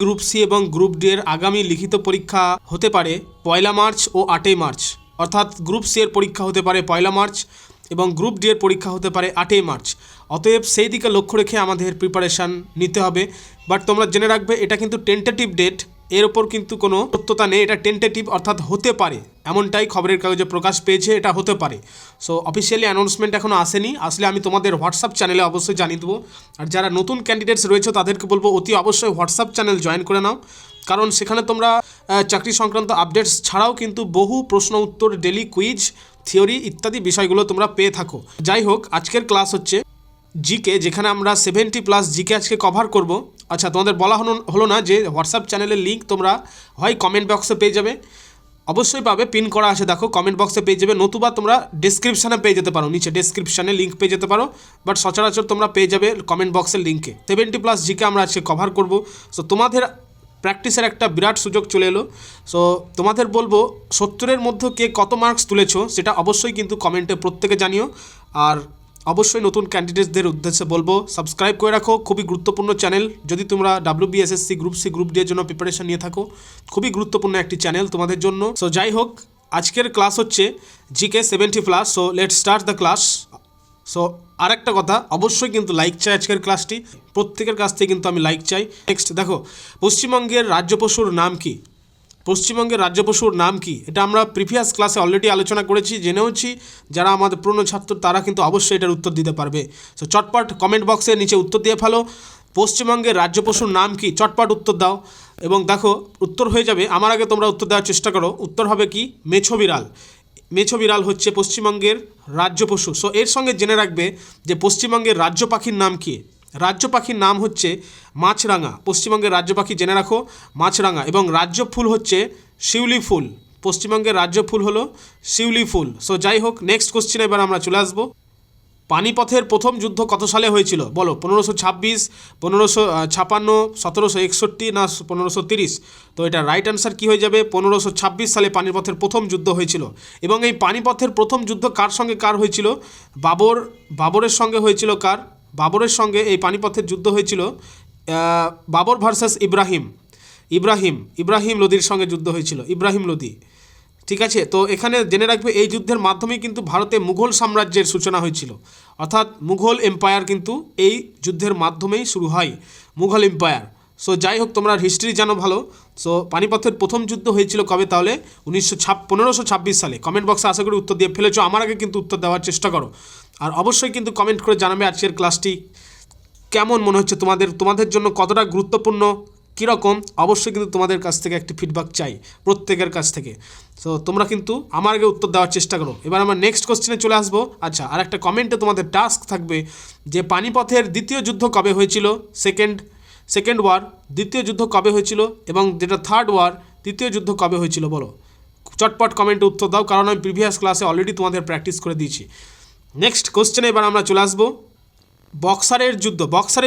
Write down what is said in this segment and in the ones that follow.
Group C এবং group D এর আগামী লিখিত পরীক্ষা হতে পারে 1 মার্চ ও 8 মার্চ, অর্থাৎ গ্রুপ সি এর পরীক্ষা হতে পারে 1 মার্চ এবং গ্রুপ ডি এর পরীক্ষা হতে পারে 8 মার্চ। অতএব সেই দিকে লক্ষ্য রেখে আমাদের প্রিপারেশান নিতে হবে। বাট তোমরা জেনে রাখবে এটা কিন্তু টেন্টেটিভ ডেট, এর ওপর কিন্তু কোনো সত্যতা নেই। এটা টেন্টেটিভ অর্থাৎ হতে পারে, এমনটাই খবরের কাগজে প্রকাশ পেয়েছে, এটা হতে পারে। সো অফিসিয়ালি অ্যানাউন্সমেন্ট এখনও আসেনি, আসলে আমি তোমাদের হোয়াটসঅ্যাপ চ্যানেলে অবশ্যই জানিয়ে দেবো। আর যারা নতুন ক্যান্ডিডেটস রয়েছে তাদেরকে বলবো অতি অবশ্যই হোয়াটসঅ্যাপ চ্যানেল জয়েন করে নাও, কারণ সেখানে তোমরা চাকরি সংক্রান্ত আপডেটস ছাড়াও কিন্তু বহু প্রশ্ন উত্তর, ডেলি কুইজ, থিওরি ইত্যাদি বিষয়গুলো তোমরা পেয়ে থাকো। যাই হোক, আজকের ক্লাস হচ্ছে জিকে, যেখানে আমরা 70+ জিকে আজকে কভার করব। আচ্ছা, তোমাদের বলা হলো না যে হোয়াটসঅ্যাপ চ্যানেলের লিঙ্ক তোমরা হয় কমেন্ট বক্সে পেয়ে যাবে, অবশ্যই পাবে, পিন করা আছে দেখো, কমেন্ট বক্সে পেয়ে যাবে, নতুবা তোমরা ডেসক্রিপশানে পেয়ে যেতে পারো, নিচে ডেসক্রিপশানে লিঙ্ক পেয়ে যেতে পারো। বাট সচরাচর তোমরা পেয়ে যাবে কমেন্ট বক্সের লিঙ্কে। 70+ জিকে আমরা আজকে কভার করব। সো তোমাদের প্র্যাকটিসের একটা বিরাট সুযোগ চলে এলো। সো তোমাদের বলবো 70-এর মধ্যে কে কত মার্কস তুলেছো সেটা অবশ্যই কিন্তু কমেন্টে প্রত্যেকে জানিও। আর অবশ্যই নতুন ক্যান্ডিডেটসদের উদ্দেশ্যে বলবো সাবস্ক্রাইব করে রাখো, খুবই গুরুত্বপূর্ণ চ্যানেল। যদি তোমরা WBSSC group C group D এর জন্য প্রিপারেশন নিয়ে থাকো, খুবই গুরুত্বপূর্ণ একটি চ্যানেল তোমাদের জন্য। সো যাই হোক, আজকের ক্লাস হচ্ছে GK 70+। So let's start the class. So আরেকটা কথা, অবশ্যই কিন্তু লাইক চাই আজকের ক্লাসটি, প্রত্যেকের কাছ থেকে কিন্তু আমি লাইক চাই। নেক্সট দেখো, পশ্চিমবঙ্গের রাজ্য পশুর নাম কি? পশ্চিমবঙ্গের রাজ্য পশুর নাম কি? এটা আমরা প্রিভিয়াস ক্লাসে অলরেডি আলোচনা করেছি, জেনেওছি। যারা আমাদের পুরনো ছাত্র তারা কিন্তু অবশ্যই এটার উত্তর দিতে পারবে। সো চটপট কমেন্ট বক্সের নিচে উত্তর দিয়ে ফেলো, পশ্চিমবঙ্গের রাজ্য পশুর নাম কি? চটপট উত্তর দাও। এবং দেখো উত্তর হয়ে যাবে, আমার আগে তোমরা উত্তর দেওয়ার চেষ্টা করো। উত্তর হবে কি? মেছো বিড়াল। মেছো বিড়াল হচ্ছে পশ্চিমবঙ্গের রাজ্য পশু। সো এর সঙ্গে জেনে রাখবে যে পশ্চিমবঙ্গের রাজ্য পাখির নাম কি? রাজ্য পাখির নাম হচ্ছে মাছরাঙা। পশ্চিমবঙ্গের রাজ্য পাখি জেনে রাখো, মাছরাঙা। এবং রাজ্য ফুল হচ্ছে শিউলি ফুল। পশ্চিমবঙ্গের রাজ্য ফুল হলো শিউলি ফুল। সো যাই হোক, নেক্সট কোশ্চেনে এবার আমরা চলে আসবো। পানিপথের প্রথম যুদ্ধ কত সালে হয়েছিল? বলো, 1526, 1556, 1761 না 1530? তো এটা রাইট অ্যান্সার কী হয়ে যাবে? 1526 সালে পানিপথের প্রথম যুদ্ধ হয়েছিল। এবং এই পানিপথের প্রথম যুদ্ধ কার সঙ্গে কার হয়েছিল? বাবরের সঙ্গে হয়েছিল। কার? বাবরের সঙ্গে এই পানিপথের যুদ্ধ হয়েছিল। বাবর ভার্সাস ইব্রাহিম লোদির সঙ্গে যুদ্ধ হয়েছিল, ইব্রাহিম লোদি। ঠিক আছে, তো এখানে জেনে রাখবে এই যুদ্ধের মাধ্যমেই কিন্তু ভারতে মুঘল সাম্রাজ্যের সূচনা হয়েছিল, অর্থাৎ মুঘল এম্পায়ার কিন্তু এই যুদ্ধের মাধ্যমেই শুরু হয়, মুঘল এম্পায়ার। সো যাই হোক, তোমরা হিস্ট্রি জানো ভালো। সো পানিপথের প্রথম যুদ্ধ হয়েছিল কবে তাহলে? 1526 সালে। কমেন্ট বক্সে আশা করি উত্তর দিয়ে ফেলেছো, আমার আগে কিন্তু উত্তর দেওয়ার চেষ্টা করো। আর অবশ্যই কিন্তু কমেন্ট করে জানাবে আজকের ক্লাসটি কেমন মনে হচ্ছে তোমাদের জন্য, কতটা গুরুত্বপূর্ণ, কীরকম। অবশ্যই কিন্তু তোমাদের কাছ থেকে একটি ফিডব্যাক চাই, প্রত্যেকের কাছ থেকে। তো তোমরা কিন্তু আমার আগে উত্তর দেওয়ার চেষ্টা করো। এবার আমরা নেক্সট কোশ্চেনে চলে আসবো। আচ্ছা, আর একটা কমেন্টে তোমাদের টাস্ক থাকবে যে পানিপথের দ্বিতীয় যুদ্ধ কবে হয়েছিল? সেকেন্ড ওয়ার দ্বিতীয় যুদ্ধ কবে হয়েছিল? এবং যেটা থার্ড ওয়ার তৃতীয় যুদ্ধ কবে হয়েছিল? বলো, চটপট কমেন্টে উত্তর দাও, কারণ আমি প্রিভিয়াস ক্লাসে অলরেডি তোমাদের প্র্যাকটিস করে দিয়েছি। নেক্সট কোশ্চেনে এবার আমরা চলে আসবো। বক্সারের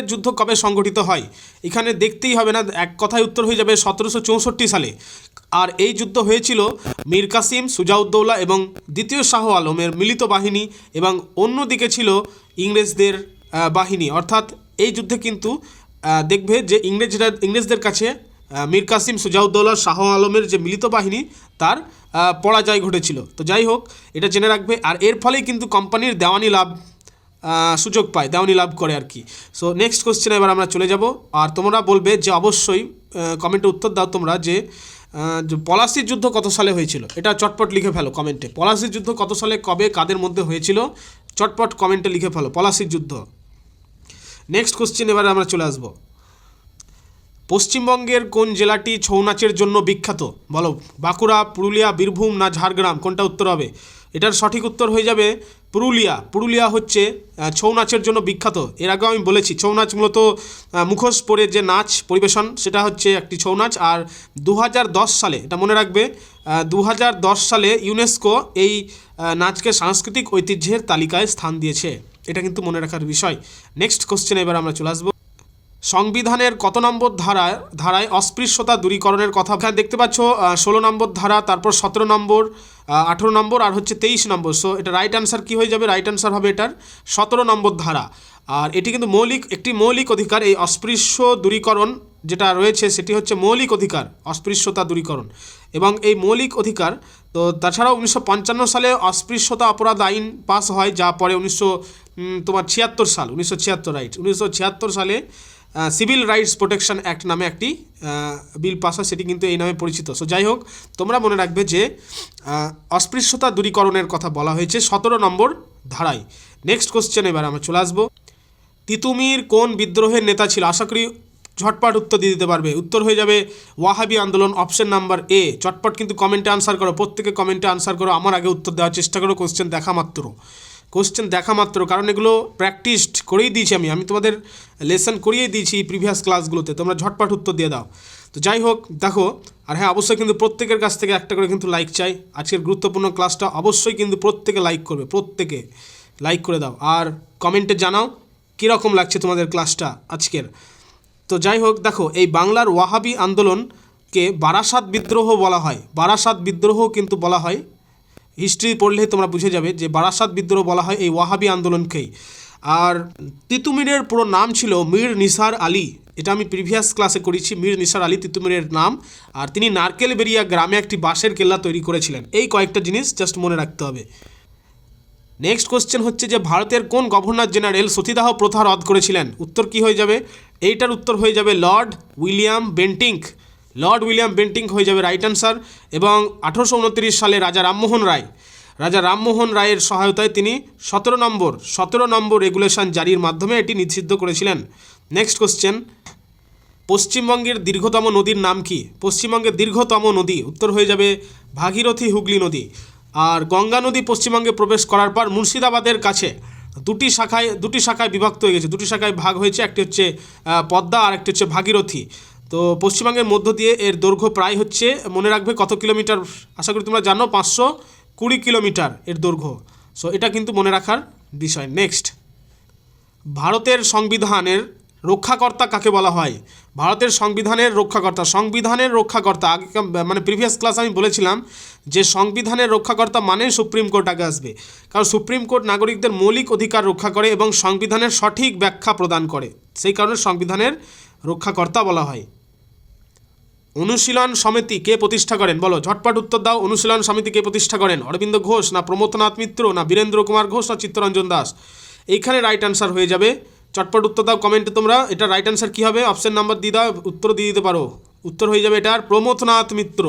যুদ্ধ কবে সংগঠিত হয়? এখানে দেখতেই হবে না, এক কথায় উত্তর হয়ে যাবে 1764 সালে। আর এই যুদ্ধ হয়েছিল মীর কাসিম, সুজাউদ্দৌলা এবং দ্বিতীয় শাহ আলমের মিলিত বাহিনী, এবং অন্যদিকে ছিল ইংরেজদের বাহিনী। অর্থাৎ এই যুদ্ধে কিন্তু দেখবে যে ইংরেজদের কাছে মীর কাসিম, সুজাউদ্দৌলা, শাহ আলমের যে মিলিত বাহিনী তার পরাজয় ঘটেছিল। তো যাই হোক, এটা জেনে রাখবে। আর এর ফলেই কিন্তু কোম্পানির সুযোগ পায়, দেওয়ানি লাভ করে আর কি। সো নেক্সট কোশ্চেনে এবার আমরা চলে যাব। আর তোমরা বলবে যে অবশ্যই কমেন্টে উত্তর দাও তোমরা যে পলাশির যুদ্ধ কত সালে হয়েছিল? এটা চটপট লিখে ফেলো কমেন্টে। পলাশির যুদ্ধ কত সালে, কবে, কাদের মধ্যে হয়েছিল? চটপট কমেন্টে লিখে ফেলো পলাশির যুদ্ধ। নেক্সট কোশ্চেন এবার আমরা চলে আসবো। পশ্চিমবঙ্গের কোন জেলাটি ছৌ নাচের জন্য বিখ্যাত? বলো, বাঁকুড়া, পুরুলিয়া, বীরভূম না ঝাড়গ্রাম? কোনটা উত্তর হবে? এটার সঠিক উত্তর হয়ে যাবে পুরুলিয়া। পুরুলিয়া হচ্ছে ছৌ নাচের জন্য বিখ্যাত। এর আগেও আমি বলেছি, ছৌ নাচ মূলত মুখোশ পরে যে নাচ পরিবেশন, সেটা হচ্ছে একটি ছৌ নাচ। আর 2010 সালে, এটা মনে রাখবে, 2010 সালে ইউনেস্কো এই নাচকে সাংস্কৃতিক ঐতিহ্যের তালিকায় স্থান দিয়েছে। এটা কিন্তু মনে রাখার বিষয়। নেক্সট কোশ্চেনে এবার আমরা চলে আসবো। সংবিধানের কত নম্বর ধারায় অস্পৃশ্যতা দূরীকরণের কথা? এখানে দেখতে পাচ্ছ 16 নম্বর ধারা, তারপর 17 নম্বর, 18 নম্বর আর হচ্ছে 23 নম্বর। সো এটা রাইট অ্যান্সার কী হয়ে যাবে? রাইট অ্যান্সার হবে এটার 17 নম্বর ধারা। আর এটি কিন্তু একটি মৌলিক অধিকার, এই অস্পৃশ্য দূরীকরণ যেটা রয়েছে সেটি হচ্ছে মৌলিক অধিকার, অস্পৃশ্যতা দূরীকরণ। এবং এই মৌলিক অধিকার তো তাছাড়াও 1955 সালে অস্পৃশ্যতা অপরাধ আইন পাস হয়, যা পরে 1976 সালে সিভিল রাইটস প্রোটেকশন অ্যাক্ট নামে একটি বিল পাস হয়, সেটি কিন্তু এই নামে পরিচিত। সো যাই হোক, তোমরা মনে রাখবে যে অস্পৃশ্যতা দূরীকরণের কথা বলা হয়েছে 17 নম্বর ধারায়। নেক্সট কোশ্চেন এবার আমরা চলে আসবো। তিতুমির কোন বিদ্রোহের নেতা ছিল? আশা করি ঝটপট উত্তর দিয়ে দিতে পারবে। উত্তর হয়ে যাবে ওয়াহাবি আন্দোলন, অপশন নাম্বার এ। চটপট কিন্তু কমেন্টে আনসার করো, প্রত্যেকে কমেন্টে আনসার করো, আমার আগে উত্তর দেওয়ার চেষ্টা করো। কোশ্চেন দেখা মাত্র, কারণ এগুলো প্র্যাকটিসড করেই দিয়েছি আমি তোমাদের লেসন করিয়ে দিয়েছি প্রিভিয়াস ক্লাসগুলোতে, তোমরা ঝটপট উত্তর দিয়ে দাও। তো যাই হোক, দেখো, আর হ্যাঁ, অবশ্যই কিন্তু প্রত্যেকের কাছ থেকে একটা করে কিন্তু লাইক চাই। আজকের গুরুত্বপূর্ণ ক্লাসটা অবশ্যই কিন্তু প্রত্যেকে লাইক করবে, প্রত্যেকে লাইক করে দাও, আর কমেন্টে জানাও কীরকম লাগছে তোমাদের ক্লাসটা আজকের। তো যাই হোক, দেখো, এই বাংলার ওয়াহাবি আন্দোলনকে বারাসাত বিদ্রোহ বলা হয়। বারাসাত বিদ্রোহ কিন্তু বলা হয়, হিস্ট্রি পড়লেই তোমরা বুঝে যাবে যে বারাসাত বিদ্রোহ বলা হয় এই ওয়াহাবি আন্দোলনকেই। আর তিতুমিরের পুরো নাম ছিল মীর নিসার আলী, এটা আমি প্রিভিয়াস ক্লাসে করেছি। মীর নিসার আলী তিতুমিরের নাম, আর তিনি নারকেলবেরিয়া গ্রামে একটি বাঁশের কেল্লা তৈরি করেছিলেন। এই কয়েকটা জিনিস জাস্ট মনে রাখতে হবে। নেক্সট কোশ্চেন হচ্ছে যে ভারতের কোন গভর্নর জেনারেল সতীদাহ প্রথা রদ করেছিলেন? উত্তর কি হয়ে যাবে? এইটার উত্তর হয়ে যাবে Lord William Bentinck. Lord William Bentinck হয়ে যাবে রাইট অ্যান্সার। এবং 1829 সালে রাজা রামমোহন রায়ের সহায়তায় তিনি 17 নম্বর রেগুলেশন জারির মাধ্যমে এটি নিষিদ্ধ করেছিলেন। নেক্সট কোশ্চেন, পশ্চিমবঙ্গের দীর্ঘতম নদীর নাম কি? পশ্চিমবঙ্গের দীর্ঘতম নদী উত্তর হয়ে যাবে ভাগীরথী হুগলি নদী। আর গঙ্গা নদী পশ্চিমবঙ্গে প্রবেশ করার পর মুর্শিদাবাদের কাছে দুটি শাখায় বিভক্ত হয়ে গেছে, দুটি শাখায় ভাগ হয়েছে, একটি হচ্ছে পদ্মা আর একটি হচ্ছে ভাগীরথী। তো পশ্চিমবঙ্গের মধ্য দিয়ে এর দৈর্ঘ্য প্রায় হচ্ছে, মনে রাখবে কত কিলোমিটার, আশা করি তোমরা জানো, 520 কিলোমিটার এর দৈর্ঘ্য। সো এটা কিন্তু মনে রাখার বিষয়। নেক্সট, ভারতের সংবিধানের রক্ষাকর্তা কাকে বলা হয়? ভারতের সংবিধানের রক্ষাকর্তা আগে মানে প্রিভিয়াস ক্লাস আমি বলেছিলাম যে সংবিধানের রক্ষাকর্তা মানে সুপ্রিম কোর্ট আগে আসবে, কারণ সুপ্রিম কোর্ট নাগরিকদের মৌলিক অধিকার রক্ষা করে এবং সংবিধানের সঠিক ব্যাখ্যা প্রদান করে, সেই কারণে সংবিধানের রক্ষাকর্তা বলা হয়। অনুশীলন সমিতি কে প্রতিষ্ঠা করেন? বলো, ঝটপট উত্তর দাও। অনুশীলন সমিতি কে প্রতিষ্ঠা করেন? অরবিন্দ ঘোষ, না প্রমথনাথ মিত্র, না বীরেন্দ্র কুমার ঘোষ, না চিত্তরঞ্জন দাস? এইখানে রাইট অ্যান্সার হয়ে যাবে, চটপট উত্তর দাও কমেন্টে তোমরা। এটা রাইট অ্যান্সার কী হবে? অপশন নাম্বার দিয়ে দাও, উত্তর দিয়ে দিতে পারো। উত্তর হয়ে যাবে এটার প্রমথনাথ মিত্র।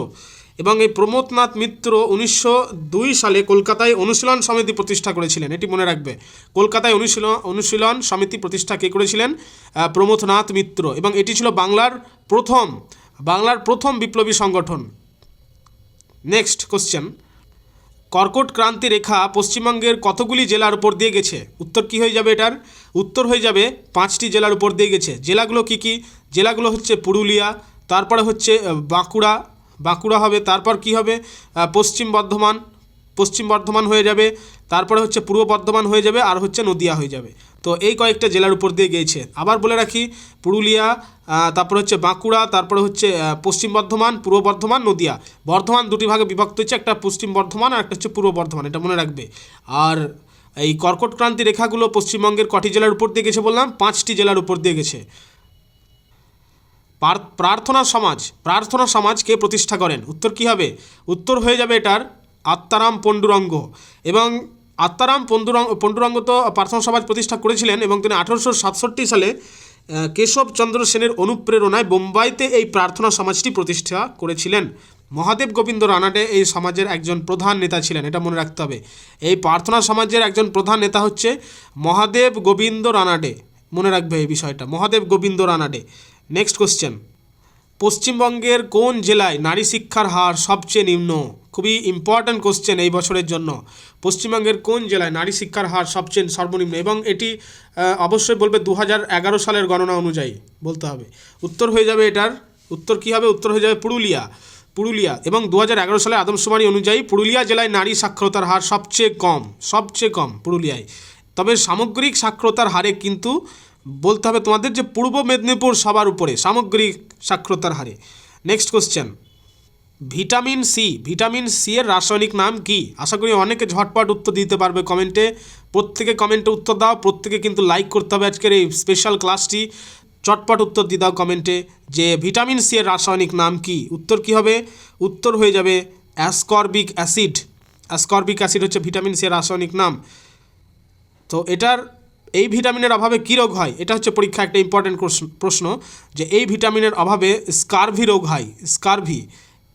এবং এই প্রমথনাথ মিত্র 1902 সালে কলকাতায় অনুশীলন সমিতি প্রতিষ্ঠা করেছিলেন, এটি মনে রাখবে। কলকাতায় অনুশীলন সমিতি প্রতিষ্ঠা কে করেছিলেন? প্রমথনাথ মিত্র। এবং এটি ছিল বাংলার প্রথম বিপ্লবী সংগঠন। নেক্সট কোশ্চেন, কর্কট ক্রান্তি রেখা পশ্চিমবঙ্গের কতগুলি জেলার উপর দিয়ে গেছে? উত্তর কি হয়ে যাবে এটার? উত্তর হয়ে যাবে 5টি জেলার উপর দিয়ে গেছে। জেলাগুলো কি কি? জেলাগুলো হচ্ছে পুরুলিয়া, তারপরে হচ্ছে বাঁকুড়া হবে, তারপর কি হবে? পশ্চিম বর্ধমান হয়ে যাবে, তারপরে হচ্ছে পূর্ব বর্ধমান হয়ে যাবে, আর হচ্ছে নদিয়া হয়ে যাবে। তো এই কয়েকটা জেলার উপর দিয়ে গিয়েছে। আবার বলে রাখি, পুরুলিয়া, তারপরে হচ্ছে বাঁকুড়া, তারপরে হচ্ছে পশ্চিম বর্ধমান, পূর্ব বর্ধমান, নদিয়া। বর্ধমান দুটি ভাগে বিভক্ত হচ্ছে, একটা পশ্চিম বর্ধমান আর একটা হচ্ছে পূর্ব বর্ধমান, এটা মনে রাখবে। আর এই কর্কট ক্রান্তি রেখাগুলো পশ্চিমবঙ্গের কটি জেলার উপর দিয়ে গেছে বললাম? 5টি জেলার উপর দিয়ে গেছে। প্রার্থনা সমাজ কে প্রতিষ্ঠা করেন? উত্তর কি হবে? উত্তর হয়ে যাবে এটার আত্মারাম পণ্ডুরঙ্গ। এবং আত্মারাম পণ্ডুরঙ্গ তো প্রার্থনা সমাজ প্রতিষ্ঠা করেছিলেন, এবং তিনি 1867 সালে কেশবচন্দ্র সেনের অনুপ্রেরণায় বোম্বাইতে এই প্রার্থনা সমাজটি প্রতিষ্ঠা করেছিলেন। মহাদেব গোবিন্দ রানাডে এই সমাজের একজন প্রধান নেতা ছিলেন, এটা মনে রাখতে হবে। এই প্রার্থনা সমাজের একজন প্রধান নেতা হচ্ছে মহাদেব গোবিন্দ রানাডে, মনে রাখবে এই বিষয়টা, মহাদেব গোবিন্দ রানাডে। নেক্সট কোশ্চেন, পশ্চিমবঙ্গের কোন জেলায় নারী শিক্ষার হার সবচেয়ে নিম্ন? খুবই ইম্পর্ট্যান্ট কোশ্চেন এই বছরের জন্য। পশ্চিমবঙ্গের কোন জেলায় নারী শিক্ষার হার সবচেয়ে সর্বনিম্ন? এবং এটি অবশ্যই বলবে 2011 সালের গণনা অনুযায়ী বলতে হবে। উত্তর হয়ে যাবে এটার, উত্তর কী হবে? উত্তর হয়ে যাবে পুরুলিয়া। এবং 2011 সালে আদমশুমারি অনুযায়ী পুরুলিয়া জেলায় নারী সাক্ষরতার হার সবচেয়ে কম পুরুলিয়ায়। তবে সামগ্রিক সাক্ষরতার হারে কিন্তু বলতে হবে তোমাদের যে পূর্ব মেদিনীপুর সবার উপরে সামগ্রিক সাক্ষরতার হারে। নেক্সট কোশ্চেন, ভিটামিন সি এর রাসায়নিক নাম কি? আশা করি অনেকে ঝটপট উত্তর দিতে পারবে কমেন্টে। প্রত্যেকে কমেন্টে উত্তর দাও, প্রত্যেকে কিন্তু লাইক করতে হবে আজকের এই স্পেশাল ক্লাসটি। চটপট উত্তর দিয়ে দাও কমেন্টে যে ভিটামিন সি এর রাসায়নিক নাম কি। উত্তর কি হবে? উত্তর হয়ে যাবে অ্যাসকর্বিক অ্যাসিড। অ্যাসকর্বিক অ্যাসিড হচ্ছে ভিটামিন সি এর রাসায়নিক নাম। তো এই ভিটামিনের অভাবে কী রোগ হয়? এটা হচ্ছে পরীক্ষা একটা ইম্পর্টেন্ট প্রশ্ন, যে এই ভিটামিনের অভাবে স্কারভি রোগ হয়। স্কারভি,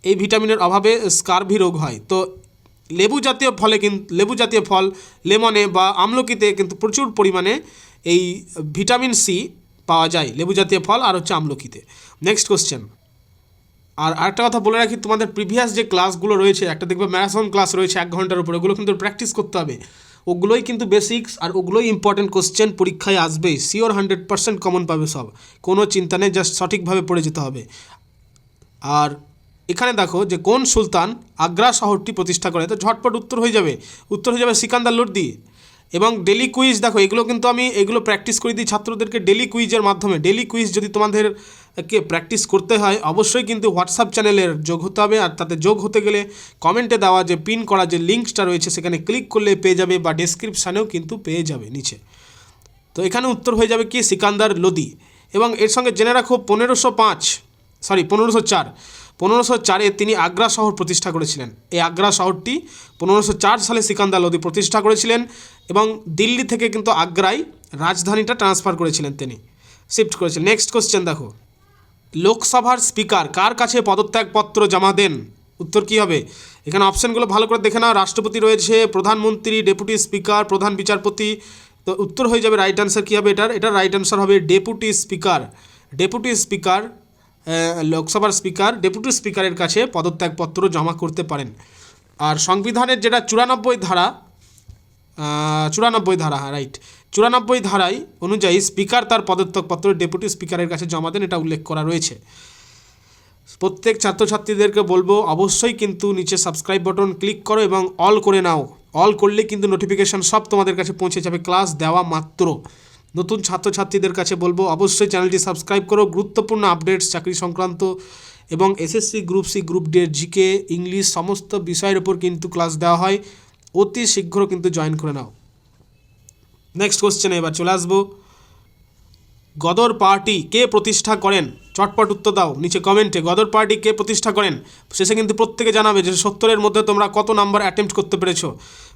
এই ভিটামিনের অভাবে স্কারভি রোগ হয়। তো লেবু জাতীয় ফল লেমনে বা আমলকিতে কিন্তু প্রচুর পরিমাণে এই ভিটামিন সি পাওয়া যায়, লেবু জাতীয় ফল আর হচ্ছে আমলকিতে। Next question. আর আরেকটা কথা বলে রাখি, তোমাদের প্রিভিয়াস যে ক্লাসগুলো রয়েছে, একটা দেখবে ম্যারাথন ক্লাস রয়েছে 1 ঘন্টার উপরে, ওগুলো কিন্তু প্র্যাকটিস করতে হবে। ওগুলোই কিন্তু বেসিক্স, আর ওগুলোই ইম্পর্টেন্ট কোশ্চেন পরীক্ষায় আসবেই, শিওর 100% কমন পাবে সব, কোনো চিন্তা নেই, জাস্ট সঠিকভাবে পড়ে যেতে হবে। আর এখানে দেখো যে কোন সুলতান আগ্রা শহরটি প্রতিষ্ঠা করে, তো ঝটপট উত্তর হয়ে যাবে সিকান্দার লোদি। এবং ডেলি কুইজ দেখো, এগুলো প্র্যাকটিস করে দিই ছাত্রদেরকে ডেলি কুইজের মাধ্যমে। ডেলি কুইজ যদি তোমাদেরকে প্র্যাকটিস করতে হয়, অবশ্যই কিন্তু হোয়াটসঅ্যাপ চ্যানেলের যোগ হতে হবে। আর তাতে যোগ হতে গেলে কমেন্টে দেওয়া যে পিন করা যে লিঙ্কসটা রয়েছে সেখানে ক্লিক করলে পেয়ে যাবে, বা ডেসক্রিপশানেও কিন্তু পেয়ে যাবে নিচে। তো এখানে উত্তর হয়ে যাবে কি সিকান্দার লোদি। এবং এর সঙ্গে জেনে রাখো 1504 তিনি আগ্রা শহর প্রতিষ্ঠা করেছিলেন। এই আগ্রা শহরটি 1504 সালে সিকান্দার লোদি প্রতিষ্ঠা করেছিলেন, এবং দিল্লি থেকে কিন্তু আগ্রায় রাজধানীটা ট্রান্সফার করেছিলেন, তিনি শিফট করেছিলেন। নেক্সট কোশ্চেন দেখো, লোকসভার স্পিকার কার কাছে পদত্যাগপত্র জমা দেন? উত্তর কী হবে? এখানে অপশানগুলো ভালো করে দেখে নাও। রাষ্ট্রপতি রয়েছে, প্রধানমন্ত্রী, ডেপুটি স্পিকার, প্রধান বিচারপতি। তো উত্তর হয়ে যাবে, রাইট অ্যান্সার কী হবে এটার রাইট অ্যান্সার হবে ডেপুটি স্পিকার। লোকসভার স্পিকার ডেপুটি স্পিকারের কাছে পদত্যাগপত্র জমা করতে পারেন। আর সংবিধানের যেটা 94 ধারা, হ্যাঁ রাইট, 94 ধারায় অনুযায়ী স্পিকার তার পদত্যাগপত্র ডেপুটি স্পিকারের কাছে জমা দেন, এটা উল্লেখ করা রয়েছে। প্রত্যেক ছাত্রছাত্রীদেরকে বলবো অবশ্যই কিন্তু নিচে সাবস্ক্রাইব বাটন ক্লিক করো এবং অল করে নাও। অল করলে কিন্তু নোটিফিকেশান সব তোমাদের কাছে পৌঁছে যাবে ক্লাস দেওয়া মাত্র। নতুন ছাত্রছাত্রীদের কাছে বলবো অবশ্যই চ্যানেলটি সাবস্ক্রাইব করো। গুরুত্বপূর্ণ আপডেটস চাকরি সংক্রান্ত এবং SSC group C, group D এর জিকে, ইংলিশ সমস্ত বিষয়ের উপর কিন্তু ক্লাস দেওয়া হয়। অতি শীঘ্র কিন্তু জয়েন করে নাও। নেক্সট কোশ্চেনে এবার চলে আসবো, গদর পার্টি কে প্রতিষ্ঠা করেন? চটপট উত্তর দাও নিচে কমেন্টে, গদর পার্টি কে প্রতিষ্ঠা করেন? শেষে কিন্তু প্রত্যেকে জানাবে যে 70-এর মধ্যে তোমরা কত নাম্বার অ্যাটেম্প্ট করতে পেরেছো।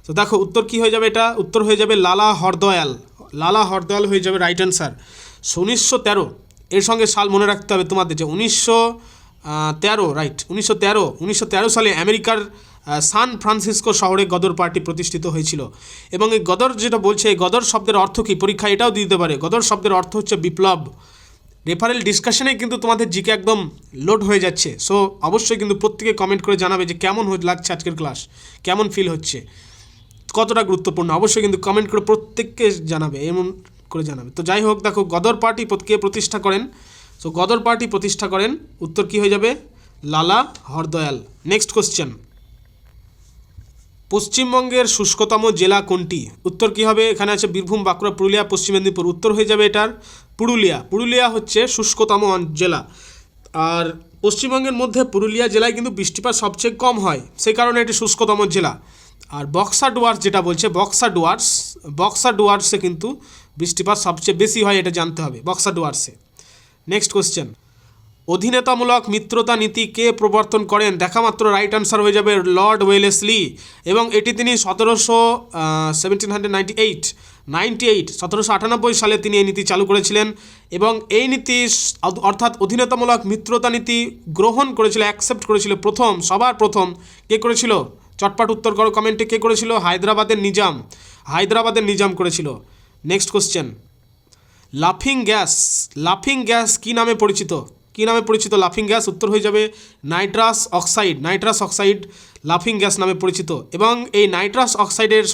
তো দেখো উত্তর কী হয়ে যাবে, এটা উত্তর হয়ে যাবে লালা হরদয়াল হয়ে যাবে রাইট অ্যান্সার। 1913, এর সঙ্গে সাল মনে রাখতে হবে তোমাদের, যে 1913 রাইট, 1913 সালে আমেরিকার সান ফ্রান্সিসকো শহরে গদর পার্টি প্রতিষ্ঠিত হয়েছিল। এবং এই গদর যেটা বলছে, এই গদর শব্দের অর্থ কী, পরীক্ষা এটাও দিতে পারে। গদর শব্দের অর্থ হচ্ছে বিপ্লব। রেফারেল ডিসকাশনে কিন্তু তোমাদের জিকে একদম লোড হয়ে যাচ্ছে। সো অবশ্যই কিন্তু প্রত্যেকে কমেন্ট করে জানাবে যে কেমন লাগছে আজকের ক্লাস, কেমন ফিল হচ্ছে, কতটা গুরুত্বপূর্ণ। অবশ্যই কিন্তু কমেন্ট করে প্রত্যেককে জানাবে, এমন করে জানাবে। তো যাই হোক, দেখো গদর পার্টি কে প্রতিষ্ঠা করেন? সো গদর পার্টি প্রতিষ্ঠা করেন, উত্তর কী হয়ে যাবে, লালা হরদয়াল। নেক্সট কোশ্চেন, পশ্চিমবঙ্গের শুষ্কতম জেলা কোনটি? উত্তর কী হবে? এখানে আছে বীরভূম, বাঁকুড়া, পুরুলিয়া, পশ্চিম মেদিনীপুর। উত্তর হয়ে যাবে এটার পুরুলিয়া হচ্ছে শুষ্কতম জেলা। আর পশ্চিমবঙ্গের মধ্যে পুরুলিয়া জেলায় কিন্তু বৃষ্টিপাত সবচেয়ে কম হয়, সেই কারণে এটি শুষ্কতম জেলা। আর বক্সা ডুয়ার্স যেটা বলছে, বক্সা ডুয়ার্সে কিন্তু বৃষ্টিপাত সবচেয়ে বেশি হয়, এটা জানতে হবে বক্সা ডুয়ার্সে। নেক্সট কোশ্চেন, অধীনতামূলক মিত্রতা নীতি কে প্রবর্তন করেন? দেখা মাত্র রাইট আনসার হয়ে যাবে লর্ড ওয়েলেসলি। এবং এটি তিনি 1798 সালে তিনি এই নীতি চালু করেছিলেন। এবং এই নীতি অর্থাৎ অধীনতামূলক মিত্রতা নীতি গ্রহণ করেছিল, অ্যাকসেপ্ট করেছিল সবার প্রথম কে করেছিল? চটপট উত্তর করো কমেন্টে, কে করেছিল? হায়দ্রাবাদের নিজাম করেছিল। নেক্সট কোশ্চেন, লাফিং গ্যাস কী নামে পরিচিত? লাফিং গ্যাস? উত্তর হয়ে যাবে নাইট্রাস অক্সাইড লাফিং গ্যাস নামে পরিচিত। এবং এই নাইট্রাস অক্সাইডের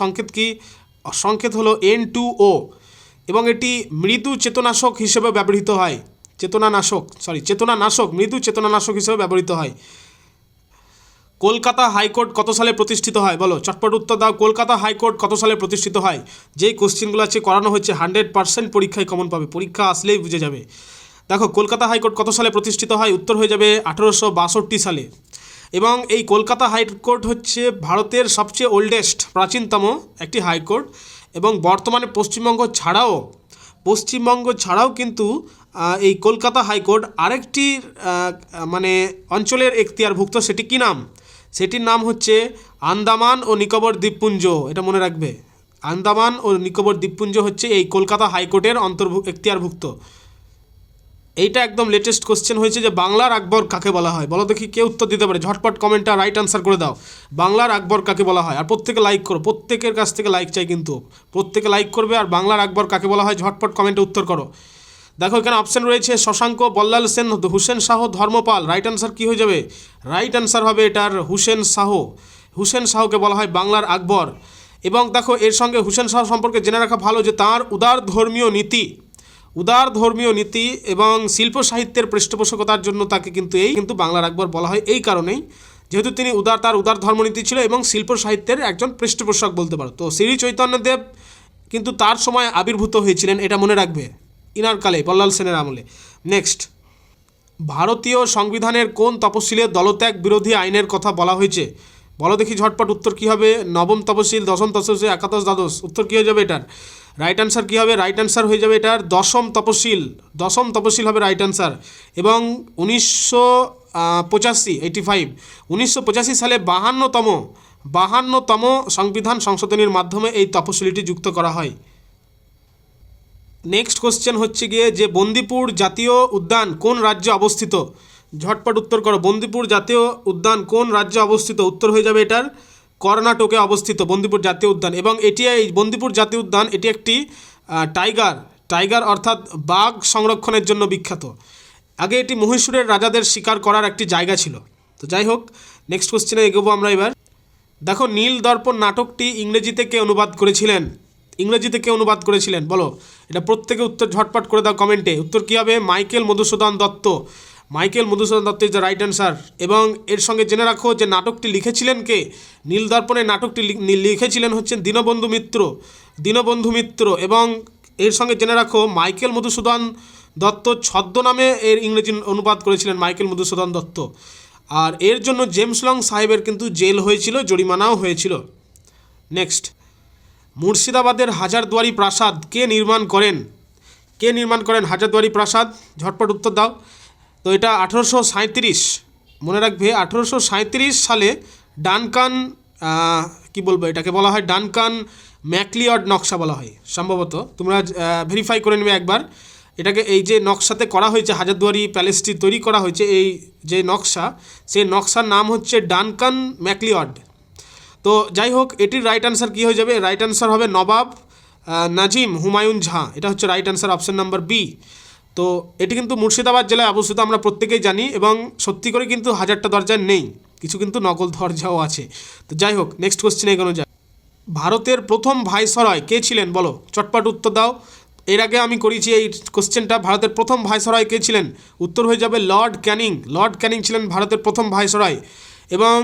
সংকেত হলো N2O। এবং এটি মৃদু চেতনানাশক হিসেবে ব্যবহৃত হয়। মৃদু চেতনানাশক হিসেবে ব্যবহৃত হয়। কলকাতা হাইকোর্ট কত সালে প্রতিষ্ঠিত হয়? বলো, চটপট উত্তর দাও। কলকাতা হাইকোর্ট কত সালে প্রতিষ্ঠিত হয়? যেই কোশ্চেনগুলো আছে করানো হচ্ছে 100% পরীক্ষায় কমন পাবে, পরীক্ষা আসলেই বুঝে যাবে। দেখো কলকাতা হাইকোর্ট কত সালে প্রতিষ্ঠিত হয়? উত্তর হয়ে যাবে 1862 সালে। এবং এই কলকাতা হাইকোর্ট হচ্ছে ভারতের সবচেয়ে প্রাচীনতম একটি হাইকোর্ট। এবং বর্তমানে পশ্চিমবঙ্গ ছাড়াও কিন্তু এই কলকাতা হাইকোর্ট আরেকটি মানে অঞ্চলের এখতিয়ারভুক্ত, সেটি কী নাম? সেটির নাম হচ্ছে আন্দামান ও নিকোবর দ্বীপপুঞ্জ। এটা মনে রাখবে, আন্দামান ও নিকোবর দ্বীপপুঞ্জ হচ্ছে এই কলকাতা হাইকোর্টের এখতিয়ারভুক্ত। এইটা একদম লেটেস্ট কোশ্চেন হয়েছে যে বাংলার আকবর কাকে বলা হয়? বলো দেখি কে উত্তর দিতে পারে, ঝটপট কমেন্টটা রাইট আনসার করে দাও। বাংলার আকবর কাকে বলা হয়? আর প্রত্যেকে লাইক করো, প্রত্যেকের কাছ থেকে লাইক চাই কিন্তু, প্রত্যেকে লাইক করবে। আর বাংলার আকবর কাকে বলা হয় ঝটপট কমেন্টে উত্তর করো। দেখো এখানে অপশান রয়েছে শশাঙ্ক, বল্লাল সেন, হুসেন শাহ, ধর্মপাল। রাইট আনসার কী হয়ে যাবে? রাইট আনসার হবে এটার হুসেন শাহ। হুসেন শাহকে বলা হয় বাংলার আকবর। এবং দেখো এর সঙ্গে হুসেন শাহ সম্পর্কে জেনে রাখা ভালো যে তাঁর উদার ধর্মীয় নীতি এবং শিল্প সাহিত্যের পৃষ্ঠপোষকতার জন্য তাকে কিন্তু বাংলার আকবর বলা হয় এই কারণেই, যেহেতু তিনি তার উদার ধর্মনীতি ছিল এবং শিল্প সাহিত্যের একজন পৃষ্ঠপোষক বলতে পারো। তো শ্রী চৈতন্যদেব কিন্তু তার সময় আবির্ভূত হয়েছিলেন, এটা মনে রাখবে, ইনারকালে, বল্লাল সেনের আমলে। নেক্সট, ভারতীয় সংবিধানের কোন তপশিলে দলত্যাগ বিরোধী আইনের কথা বলা হয়েছে? বলো দেখি ঝটপট উত্তর কী হবে? নবম তপশিল, দশম তপশিল, একাদশ, দ্বাদশ। উত্তর কী হয়ে যাবে এটার? রাইট আনসার কী হবে? রাইট আনসার হয়ে যাবে এটার দশম তপশিল হবে রাইট আনসার। এবং 1985 সালে 52তম সংবিধান সংশোধনীর মাধ্যমে এই তপশিলটি যুক্ত করা হয়। নেক্সট কোশ্চেন হচ্ছে গিয়ে যে বন্দিপুর জাতীয় উদ্যান কোন রাজ্যে অবস্থিত? ঝটপট উত্তর করো, বন্দিপুর জাতীয় উদ্যান কোন রাজ্যে অবস্থিত? উত্তর হয়ে যাবে এটার কর্ণাটকে অবস্থিত বন্দিপুর জাতীয় উদ্যান। এবং এই বন্দিপুর জাতীয় উদ্যান এটি একটি টাইগার অর্থাৎ বাঘ সংরক্ষণের জন্য বিখ্যাত। আগে এটি মহীশূরের রাজাদের শিকার করার একটি জায়গা ছিল। তো যাই হোক, নেক্সট কোশ্চেনে এগোবো আমরা এবার। দেখো নীল দর্পণ নাটকটি ইংরেজিতে কে অনুবাদ করেছিলেন? বলো, এটা প্রত্যেকে উত্তর ঝটপট করে দাও কমেন্টে। উত্তর কী হবে? Michael Madhusudan Dutta is the right answer. এবং এর সঙ্গে জেনে রাখো যে নাটকটি লিখেছিলেন কে? নীল দর্পণের নাটকটি লিখেছিলেন হচ্ছেন দীনবন্ধু মিত্র। এবং এর সঙ্গে জেনে রাখো মাইকেল মধুসূদন দত্ত ছদ্মনামে এর ইংরেজি অনুবাদ করেছিলেন মাইকেল মধুসূদন দত্ত। আর এর জন্য জেমস লং সাহেবের কিন্তু জেল হয়েছিল, জরিমানাও হয়েছিল। নেক্সট, মুর্শিদাবাদের হাজারদুয়ারি প্রাসাদ কে নির্মাণ করেন? হাজারদুয়ারি প্রাসাদ? ঝটপট উত্তর দাও। তো এটা 1837, মনে রাখবে 1837 সালে ডানকান এটাকে বলা হয় ডানকান ম্যাকলিওড নকশা বলা হয় সম্ভবত, তোমরা ভেরিফাই করে নেবে একবার। এটাকে এই যে নকশাতে করা হয়েছে, হাজারদুয়ারি প্যালেসটি তৈরি করা হয়েছে, এই যে নকশা, সেই নকশার নাম হচ্ছে ডানকান ম্যাকলিওড। তো যাই হোক, এটির রাইট আনসার কী হয়ে যাবে? রাইট আনসার হবে নবাব নাজিম হুমায়ুন ঝা। এটা হচ্ছে right answer, option number B. তো এটি কিন্তু মুর্শিদাবাদ জেলায় অবস্থিত, আমরা প্রত্যেকেই জানি। এবং সত্যি করে কিন্তু হাজারটা দরজা নেই, কিছু কিন্তু নকল দরজাও আছে। তো যাই হোক, নেক্সট কোশ্চেনে এগোনো যায়। ভারতের প্রথম ভাইসরয় কে ছিলেন? বলো, চটপট উত্তর দাও। এর আগে আমি করেছি এই কোশ্চেনটা, ভারতের প্রথম ভাইসরয় কে ছিলেন? উত্তর হয়ে যাবে লর্ড ক্যানিং ছিলেন ভারতের প্রথম ভাইসরয়। এবং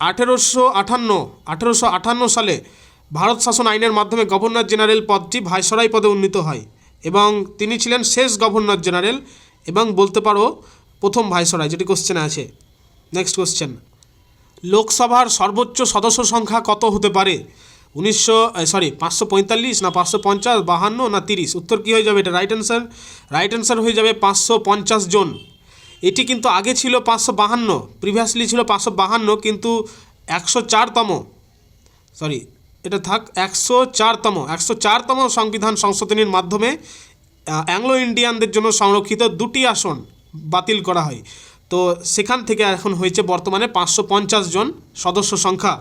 1858 সালে ভারত শাসন আইনের মাধ্যমে গভর্নর জেনারেল পদটি ভাইসরয় পদে উন্নীত হয় এবং তিনি ছিলেন শেষ গভর্নর জেনারেল এবং বলতে পারো প্রথম ভাইসরয়, যেটি কোশ্চেনে আছে। নেক্সট কোশ্চেন, লোকসভার সর্বোচ্চ সদস্য সংখ্যা কত হতে পারে? 545 না 550, 52 না 30? উত্তর কী হয়ে যাবে? এটা রাইট অ্যান্সার হয়ে যাবে 550 জন। এটি কিন্তু আগে ছিল 552, প্রিভিয়াসলি ছিল 552, কিন্তু 104তম সংবিধান সংশোধনীর মাধ্যমে অ্যাংলো ইন্ডিয়ানদের জন্য সংরক্ষিত 2টি আসন বাতিল করা হয়। তো সেখান থেকে এখন হয়েছে বর্তমানে 550 জন সদস্য সংখ্যা।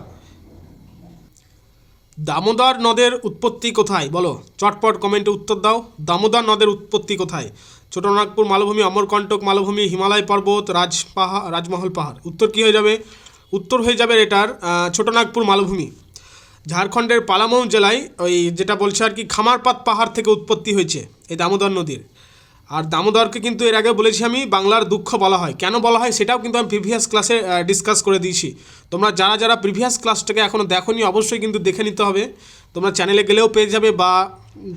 দামোদর নদের উৎপত্তি কোথায়? বলো, চটপট কমেন্টে উত্তর দাও। দামোদর নদের উৎপত্তি কোথায়? ছোটনাগপুর মালভূমি, অমরকণ্টক মালভূমি, হিমালয় পর্বত, রাজমহল পাহাড়? উত্তর কী হয়ে যাবে? উত্তর হয়ে যাবে এটার ছোটনাগপুর মালভূমি। ঝাড়খণ্ডের পালামৌ জেলায় ওই যেটা বলছে আর কি খামারপাত পাহাড় থেকে উৎপত্তি হয়েছে এই দামোদর নদীর। আর দামোদরকে কিন্তু এর আগে বলেছি আমি বাংলার দুঃখ বলা হয়। কেন বলা হয় সেটাও কিন্তু আমি প্রিভিয়াস ক্লাসে ডিসকাস করে দিয়েছি। তোমরা যারা প্রিভিয়াস ক্লাসটাকে এখনও দেখোনি অবশ্যই কিন্তু দেখে নিতে হবে। তোমরা চ্যানেলে গেলেও পেয়ে যাবে, বা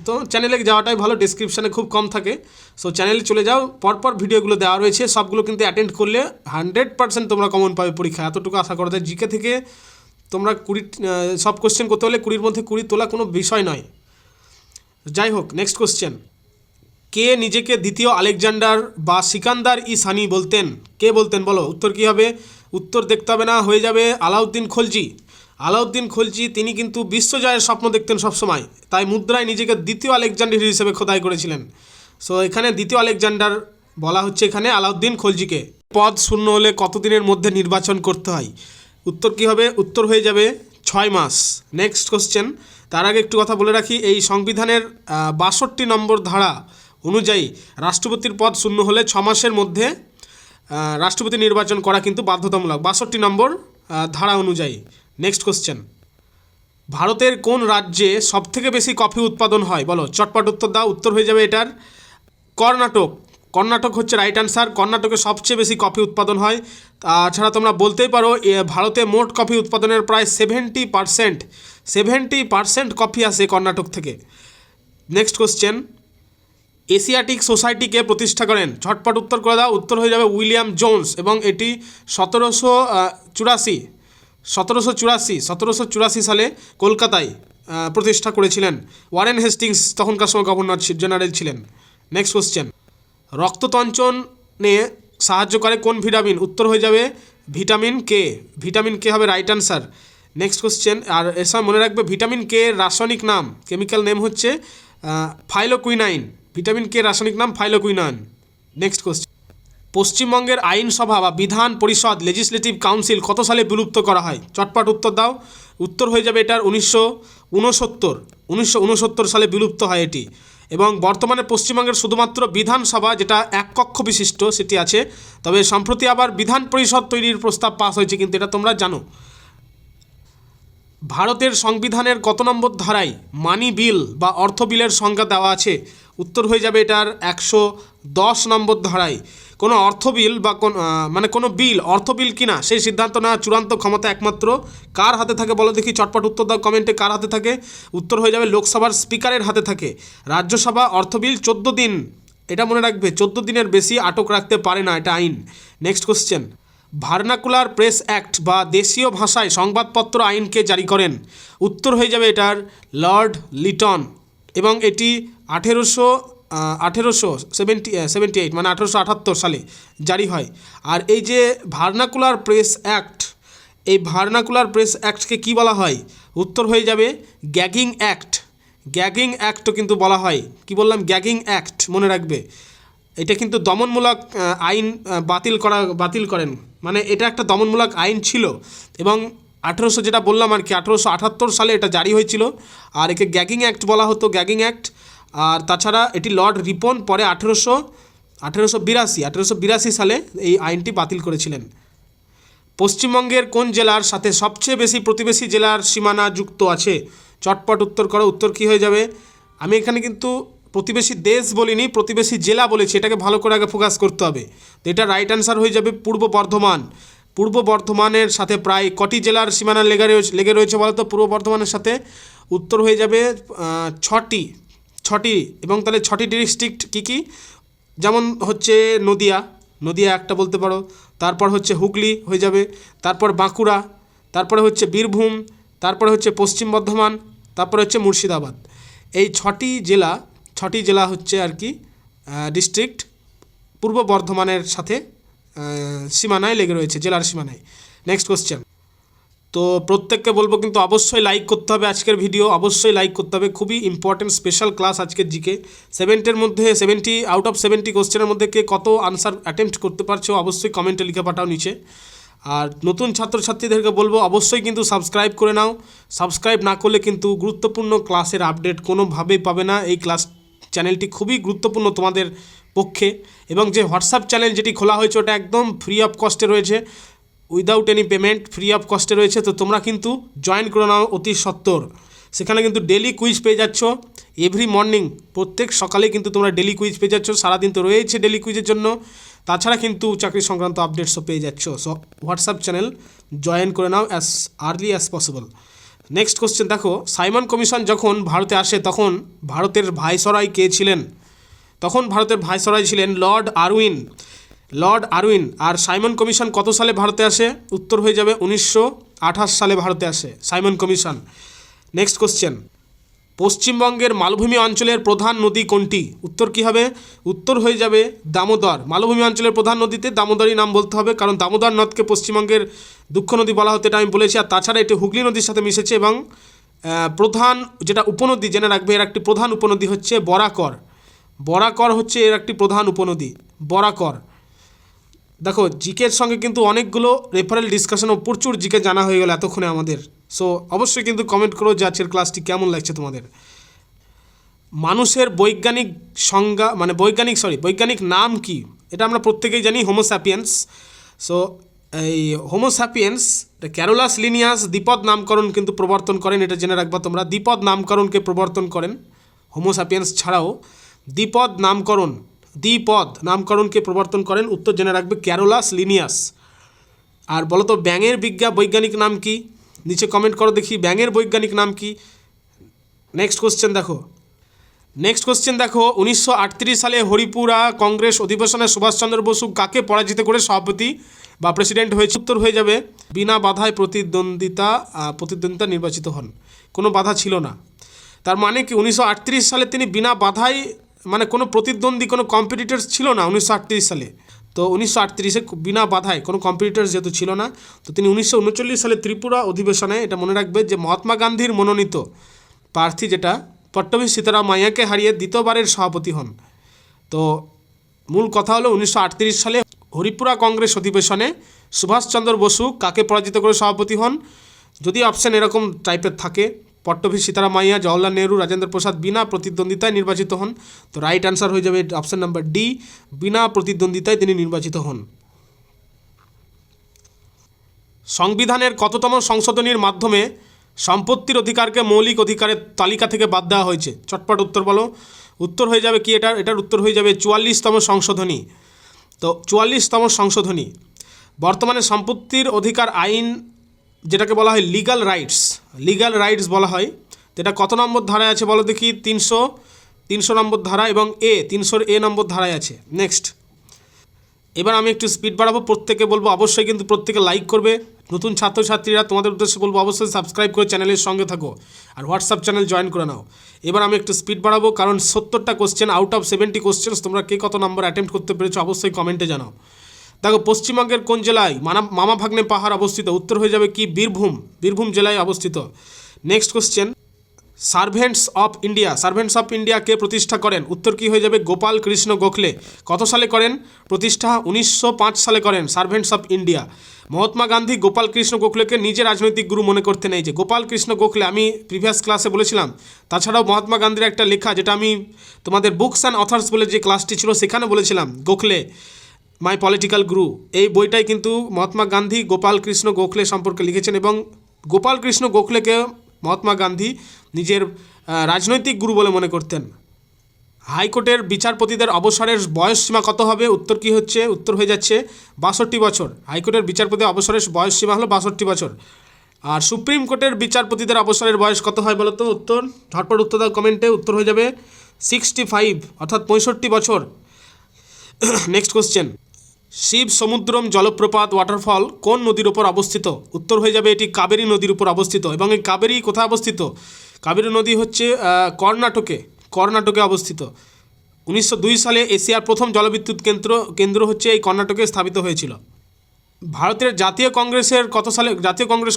তো চ্যানেলে যাওয়াটাই ভালো, ডেসক্রিপশানে খুব কম থাকে। সো চ্যানেলে চলে যাও, পরপর ভিডিওগুলো দেওয়া রয়েছে, সবগুলো কিন্তু অ্যাটেন্ড করলে 100% তোমরা কমন পাবে পরীক্ষা, এতটুকু আশা করা যায়। জিকে থেকে তোমরা 20 সব কোশ্চেন করতে হলে 20-র মধ্যে 20 তোলা কোনো বিষয় নয়। যাই হোক, নেক্সট কোশ্চেন, কে নিজেকে দ্বিতীয় আলেকজান্ডার বা সিকান্দার ই সানি বলতেন? কে বলতেন বলো? উত্তর কী হবে? উত্তর দেখতে হবে না, হয়ে যাবে আলাউদ্দিন খলজি। আলাউদ্দিন খলজি তিনি কিন্তু বিশ্বজয়ের স্বপ্ন দেখতেন সবসময়, তাই মুদ্রায় নিজেকে দ্বিতীয় আলেকজান্ডার হিসেবে খোদাই করেছিলেন। সো এখানে দ্বিতীয় আলেকজান্ডার বলা হচ্ছে এখানে আলাউদ্দিন খলজিকে। পদ শূন্য হলে কতদিনের মধ্যে নির্বাচন করতে হয়? উত্তর কী হবে? উত্তর হয়ে যাবে 6 মাস। নেক্সট কোশ্চেন, তার আগে একটু কথা বলে রাখি, এই সংবিধানের 62 নম্বর ধারা অনুযায়ী রাষ্ট্রপতির পদ শূন্য হলে 6 মাসের মধ্যে রাষ্ট্রপতি নির্বাচন করা কিন্তু বাধ্যতামূলক, 62 নম্বর ধারা অনুযায়ী। নেক্সট কোশ্চেন, ভারতের কোন রাজ্যে সবথেকে বেশি কফি উৎপাদন হয় বলো? চটপট উত্তর দাও। উত্তর হয়ে যাবে এটার কর্ণাটক। কর্ণাটক হচ্ছে রাইট অ্যান্সার। কর্ণাটকে সবচেয়ে বেশি কফি উৎপাদন হয়। তাছাড়া তোমরা বলতেই পারো ভারতে মোট কফি উৎপাদনের প্রায় 70% কফি আসে কর্ণাটক থেকে। নেক্সট কোশ্চেন, এশিয়াটিক সোসাইটিকে প্রতিষ্ঠা করেন? ঝটপট উত্তর করে দাও। উত্তর হয়ে যাবে উইলিয়াম জোন্স, এবং এটি 1784 সালে কলকাতায় প্রতিষ্ঠা করেছিলেন। ওয়ারেন হেস্টিংস তখনকার সময় গভর্নর জেনারেল ছিলেন। নেক্সট কোশ্চেন, রক্ততঞ্চনে সাহায্য করে কোন ভিটামিন? উত্তর হয়ে যাবে ভিটামিন কে। ভিটামিন কে হবে রাইট অ্যান্সার। নেক্সট কোশ্চেন, আর এসব মনে রাখবে, ভিটামিন কে রাসায়নিক নাম, কেমিক্যাল নেম হচ্ছে ফাইলোকুইনাইন। ভিটামিন কে রাসায়নিক নাম ফাইলোকুইনাইন। নেক্সট কোশ্চেন, পশ্চিমবঙ্গের আইনসভা বা বিধান পরিষদ লেজিসলেটিভ কাউন্সিল কত সালে বিলুপ্ত করা হয়? চটপট উত্তর দাও। উত্তর হয়ে যাবে এটার 1969 সালে বিলুপ্ত হয় এটি। এবং বর্তমানে পশ্চিমবঙ্গের শুধুমাত্র বিধানসভা, যেটা এক কক্ষ বিশিষ্ট, সেটি আছে। তবে সম্প্রতি আবার বিধান পরিষদ তৈরির প্রস্তাব পাস হয়েছে, কিন্তু এটা তোমরা জানো। ভারতের সংবিধানের কত নম্বর ধারায় মানি বিল বা অর্থ বিলের সংজ্ঞা দেওয়া আছে? উত্তর হয়ে যাবে এটার 110 নম্বর ধারায়। কোনো অর্থ বিল বা কোনো বিল অর্থ বিল কিনা সেই সিদ্ধান্ত নেওয়ার চূড়ান্ত ক্ষমতা একমাত্র কার হাতে থাকে বলো দেখি? চটপট উত্তর দাও কমেন্টে, কার হাতে থাকে? উত্তর হয়ে যাবে লোকসভার স্পিকারের হাতে থাকে। রাজ্যসভা অর্থ বিল 14 দিন, এটা মনে রাখবে, 14 দিনের বেশি আটক রাখতে পারে না, এটা আইন। Next question, vernacular press act বা দেশীয় ভাষায় সংবাদপত্র আইনকে জারি করেন? উত্তর হয়ে যাবে এটার লর্ড লিটন, এবং এটি 1878 মানে 1878 সালে জারি হয়। আর এই যে ভার্নাকুলার প্রেস অ্যাক্ট, এই ভার্নাকুলার প্রেস অ্যাক্টকে কী বলা হয়? উত্তর হয়ে যাবে গ্যাগিং অ্যাক্ট। গ্যাগিং অ্যাক্টও কিন্তু বলা হয়। কি বললাম? গ্যাগিং অ্যাক্ট, মনে রাখবে। এটা কিন্তু দমনমূলক আইন বাতিল করেন, মানে এটা একটা দমনমূলক আইন ছিল, এবং 1878 সালে এটা জারি হয়েছিল। আর একে গ্যাগিং অ্যাক্ট বলা হতো, গ্যাগিং অ্যাক্ট। আর তাছাড়া এটি লর্ড রিপন পরে 1882 সালে এই আইনটি বাতিল করেছিলেন। পশ্চিমবঙ্গের কোন জেলার সাথে সবচেয়ে বেশি প্রতিবেশী জেলার সীমানা যুক্ত আছে? চটপট উত্তর করো। উত্তর কী হয়ে যাবে? আমি এখানে কিন্তু প্রতিবেশী দেশ বলিনি, প্রতিবেশী জেলা বলেছি, এটাকে ভালো করে আগে ফোকাস করতে হবে। তো এটা রাইট অ্যান্সার হয়ে যাবে পূর্ব বর্ধমান। পূর্ব বর্ধমানের সাথে প্রায় কটি জেলার সীমানা লেগে রয়েছে বলো তো পূর্ব বর্ধমানের সাথে? উত্তর হয়ে যাবে 6টি। এবং তাহলে 6টি ডিস্ট্রিক্ট কী কী? যেমন হচ্ছে নদিয়া একটা বলতে পারো, তারপর হচ্ছে হুগলি হয়ে যাবে, তারপর বাঁকুড়া, তারপরে হচ্ছে বীরভূম, তারপরে হচ্ছে পশ্চিম বর্ধমান, তারপরে হচ্ছে মুর্শিদাবাদ। এই 6টি জেলা হচ্ছে আর কি ডিস্ট্রিক্ট পূর্ব বর্ধমানের সাথে সীমানায় লেগে রয়েছে, জেলার সীমানায়। নেক্সট কোশ্চেন, তো প্রত্যেককে বলবো কিন্তু অবশ্যই লাইক করতে হবে আজকের ভিডিও, অবশ্যই লাইক করতে হবে। খুবই ইম্পর্টেন্ট স্পেশাল ক্লাস আজকের জিকে। 70 আউট অফ 70 কোশ্চেনের মধ্যে কে কত আনসার অ্যাটেম্প্ট করতে পারছো অবশ্যই কমেন্টে লিখে পাঠাও নিচে। আর নতুন ছাত্রছাত্রীদেরকে বলবো অবশ্যই কিন্তু সাবস্ক্রাইব করে নাও। সাবস্ক্রাইব না করলে কিন্তু গুরুত্বপূর্ণ ক্লাসের আপডেট কোনোভাবেই পাবে না। এই ক্লাস চ্যানেলটি খুবই গুরুত্বপূর্ণ তোমাদের পক্ষে, এবং যে হোয়াটসঅ্যাপ চ্যানেল যেটি খোলা হয়েছে ওটা একদম ফ্রি অফ কস্টে রয়েছে, without any payment, free of কস্টে রয়েছে। তো তোমরা কিন্তু জয়েন করে নাও অতি সত্বর। সেখানে কিন্তু ডেলি কুইজ পেয়ে যাচ্ছ, এভরি মর্নিং, প্রত্যেক সকালে কিন্তু তোমরা ডেলি কুইজ পেয়ে যাচ্ছ। সারাদিন তো রয়েছে ডেলি কুইজের জন্য, তাছাড়া কিন্তু চাকরি সংক্রান্ত আপডেটসও পেয়ে যাচ্ছ। সো হোয়াটসঅ্যাপ চ্যানেল জয়েন করে নাও as early as possible. Next question দেখো, সাইমন কমিশন যখন ভারতে আসে তখন ভারতের ভাইসরয় কে ছিলেন? তখন ভারতের ভাইসরয় ছিলেন লর্ড আরউইন। আর সাইমন কমিশন কত সালে ভারতে আসে? উত্তর হয়ে যাবে 1928 সালে ভারতে আসে সাইমন কমিশন। নেক্সট কোশ্চেন, পশ্চিমবঙ্গের মালভূমি অঞ্চলের প্রধান নদী কোনটি? উত্তর কী হবে? উত্তর হয়ে যাবে দামোদর। মালভূমি অঞ্চলের প্রধান নদীতে দামোদরই নাম বলতে হবে, কারণ দামোদর নদকে পশ্চিমবঙ্গের দুঃখ নদী বলা হতো, এটা আমি বলেছি। আর তাছাড়া এটি হুগলি নদীর সাথে মিশেছে এবং প্রধান যেটা উপনদী জেনে রাখবে, এর একটি প্রধান উপনদী হচ্ছে বরাকর। বরাকর হচ্ছে এর একটি প্রধান উপনদী, বরাকর। দেখো জিকের সঙ্গে কিন্তু অনেকগুলো রেফারেল ডিসকাশনও প্রচুর জিকে জানা হয়ে গেল এতক্ষণে আমাদের। সো অবশ্যই কিন্তু কমেন্ট করো যে আজকের ক্লাসটি কেমন লাগছে তোমাদের। মানুষের বৈজ্ঞানিক সংজ্ঞা মানে বৈজ্ঞানিক নাম কি? এটা আমরা প্রত্যেকেই জানি, হোমোস্যাপিয়েন্স। সো এই হোমোস্যাপিয়েন্স ক্যারোলাস লিনিয়াস দ্বিপদ নামকরণ কিন্তু প্রবর্তন করেন, এটা জেনে রাখবা তোমরা। দ্বিপদ নামকরণকে প্রবর্তন করেন হোমোস্যাপিয়েন্স ছাড়াও। দ্বিপদ নামকরণকে প্রবর্তন করেন, উত্তর জেনে রাখবে ক্যারোলাস লিনিয়াস। আর বলো তো ব্যাঙের বৈজ্ঞানিক নাম কি? নিচে কমেন্ট করো দেখি ব্যাঙের বৈজ্ঞানিক নাম কি। নেক্সট কোশ্চেন দেখো 1938 সালে হরিপুরা কংগ্রেস অধিবেশনে সুভাষচন্দ্র বসু কাকে পরাজিত করে সভাপতি বা প্রেসিডেন্ট হয়েছে? উত্তর হয়ে যাবে বিনা বাধায় প্রতিদ্বন্দ্বিতা নির্বাচিত হন। কোনো বাধা ছিল না। তার মানে কি 1938 সালে তিনি বিনা বাধায়, মানে কোনো প্রতিদ্বন্দ্বী কোনো কম্পিটিটরস ছিল না 1938 সালে। তো 1938-এ বিনা বাধায় কোনো কম্পিটিটরস যেহেতু ছিল না, তো তিনি 1939 সালে ত্রিপুরা অধিবেশনে, এটা মনে রাখবে যে মহাত্মা গান্ধীর মনোনীত প্রার্থী যেটা পট্টভি সীতারামাইয়াকে হারিয়ে দ্বিতীয়বারের সভাপতি হন। তো মূল কথা হলো 1938 সালে হরিপুরা কংগ্রেস অধিবেশনে সুভাষচন্দ্র বসু কাকে পরাজিত করে সভাপতি হন? যদি অপশান এরকম টাইপের থাকে, পট্টভি সীতারামাইয়া, জওহরলাল নেহরু, রাজেন্দ্র প্রসাদ বিনা প্রতিদ্বন্দ্বিতায় নির্বাচিত হন, তো রাইট অ্যান্সার হয়ে যাবে অপশান নাম্বার ডি, বিনা প্রতিদ্বন্দ্বিতায় তিনি নির্বাচিত হন। সংবিধানের কততম সংশোধনীর মাধ্যমে সম্পত্তির অধিকারকে মৌলিক অধিকারের তালিকা থেকে বাদ দেওয়া হয়েছে? চটপট উত্তর বলো। উত্তর হয়ে যাবে কি এটার উত্তর হয়ে যাবে 44তম সংশোধনী। তো 44তম সংশোধনী। বর্তমানে সম্পত্তির অধিকার আইন যেটাকে বলা হয় লিগ্যাল রাইটস বলা হয়, তো এটা কত নম্বর ধারায় আছে বলো দেখি? 300 নম্বর ধারা এবং 300 নম্বর ধারায় আছে। নেক্সট, এবার আমি একটু স্পিড বাড়াবো, প্রত্যেকে বলবো অবশ্যই কিন্তু প্রত্যেকে লাইক করবে। নতুন ছাত্রছাত্রীরা তোমাদের উদ্দেশ্যে বলবো অবশ্যই সাবস্ক্রাইব করে চ্যানেলের সঙ্গে থাকো আর হোয়াটসঅ্যাপ চ্যানেল জয়েন করে নাও। এবার আমি একটু স্পিড বাড়াবো, কারণ 70টা কোশ্চেন আউট অফ 70 কোশ্চেন্স তোমরা কে কত নাম্বার অ্যাটেম্প্ট করতে পেরেছো অবশ্যই কমেন্টে জানাও। দেখো পশ্চিমবঙ্গের কোন জেলায় মামাভাগ্নে পাহাড় অবস্থিত? উত্তর হয়ে যাবে কি বীরভূম জেলায় অবস্থিত। Next question, servants of India কে প্রতিষ্ঠা করেন? উত্তর কি হয়ে যাবে? গোপাল কৃষ্ণ গোখলে। কত সালে করেন প্রতিষ্ঠা? 1905 সালে করেন servants of India. Mahatma Gandhi Gopal Krishna গোখলেকে নিজের রাজনৈতিক গুরু মনে করতেন। এই যে গোপাল কৃষ্ণ গোখলে, আমি প্রিভিয়াস ক্লাসে বলেছিলাম। তাছাড়াও মহাত্মা গান্ধীর একটা লেখা, যেটা আমি তোমাদের বুকস অ্যান্ড অথার্স বলে যে ক্লাসটি ছিল সেখানে বলেছিলাম, গোখলে মাই পলিটিক্যাল গুরু, এই বইটাই কিন্তু মহাত্মা গান্ধী গোপাল কৃষ্ণ গোখলে সম্পর্কে লিখেছেন এবং গোপাল কৃষ্ণ গোখলেকে মহাত্মা গান্ধী নিজের রাজনৈতিক গুরু বলে মনে করতেন। হাইকোর্টের বিচারপতিদের অবসরের বয়সসীমা কত হবে? উত্তর কি হচ্ছে? উত্তর হয়ে যাচ্ছে 62 বছর। হাইকোর্টের বিচারপতিদের অবসরের বয়সসীমা হলো 62 বছর। আর সুপ্রিম কোর্টের বিচারপতিদের অবসরের বয়স কত হয় বলো তো? উত্তর ঝটপট উত্তর দাও কমেন্টে। উত্তর হয়ে যাবে 65 অর্থাৎ 65 বছর। নেক্সট কোশ্চেন, শিব সমুদ্রম জলপ্রপাত ওয়াটারফল কোন নদীর উপর অবস্থিত? উত্তর হয়ে যাবে এটি কাবেরী নদীর উপর অবস্থিত। এবং এই কাবেরী কোথায় অবস্থিত? কাবেরী নদী হচ্ছে কর্ণাটকে অবস্থিত। 1902 সালে এশিয়ার প্রথম জলবিদ্যুৎ কেন্দ্র হচ্ছে এই কর্ণাটকে স্থাপিত হয়েছিল। ভারতের জাতীয় কংগ্রেস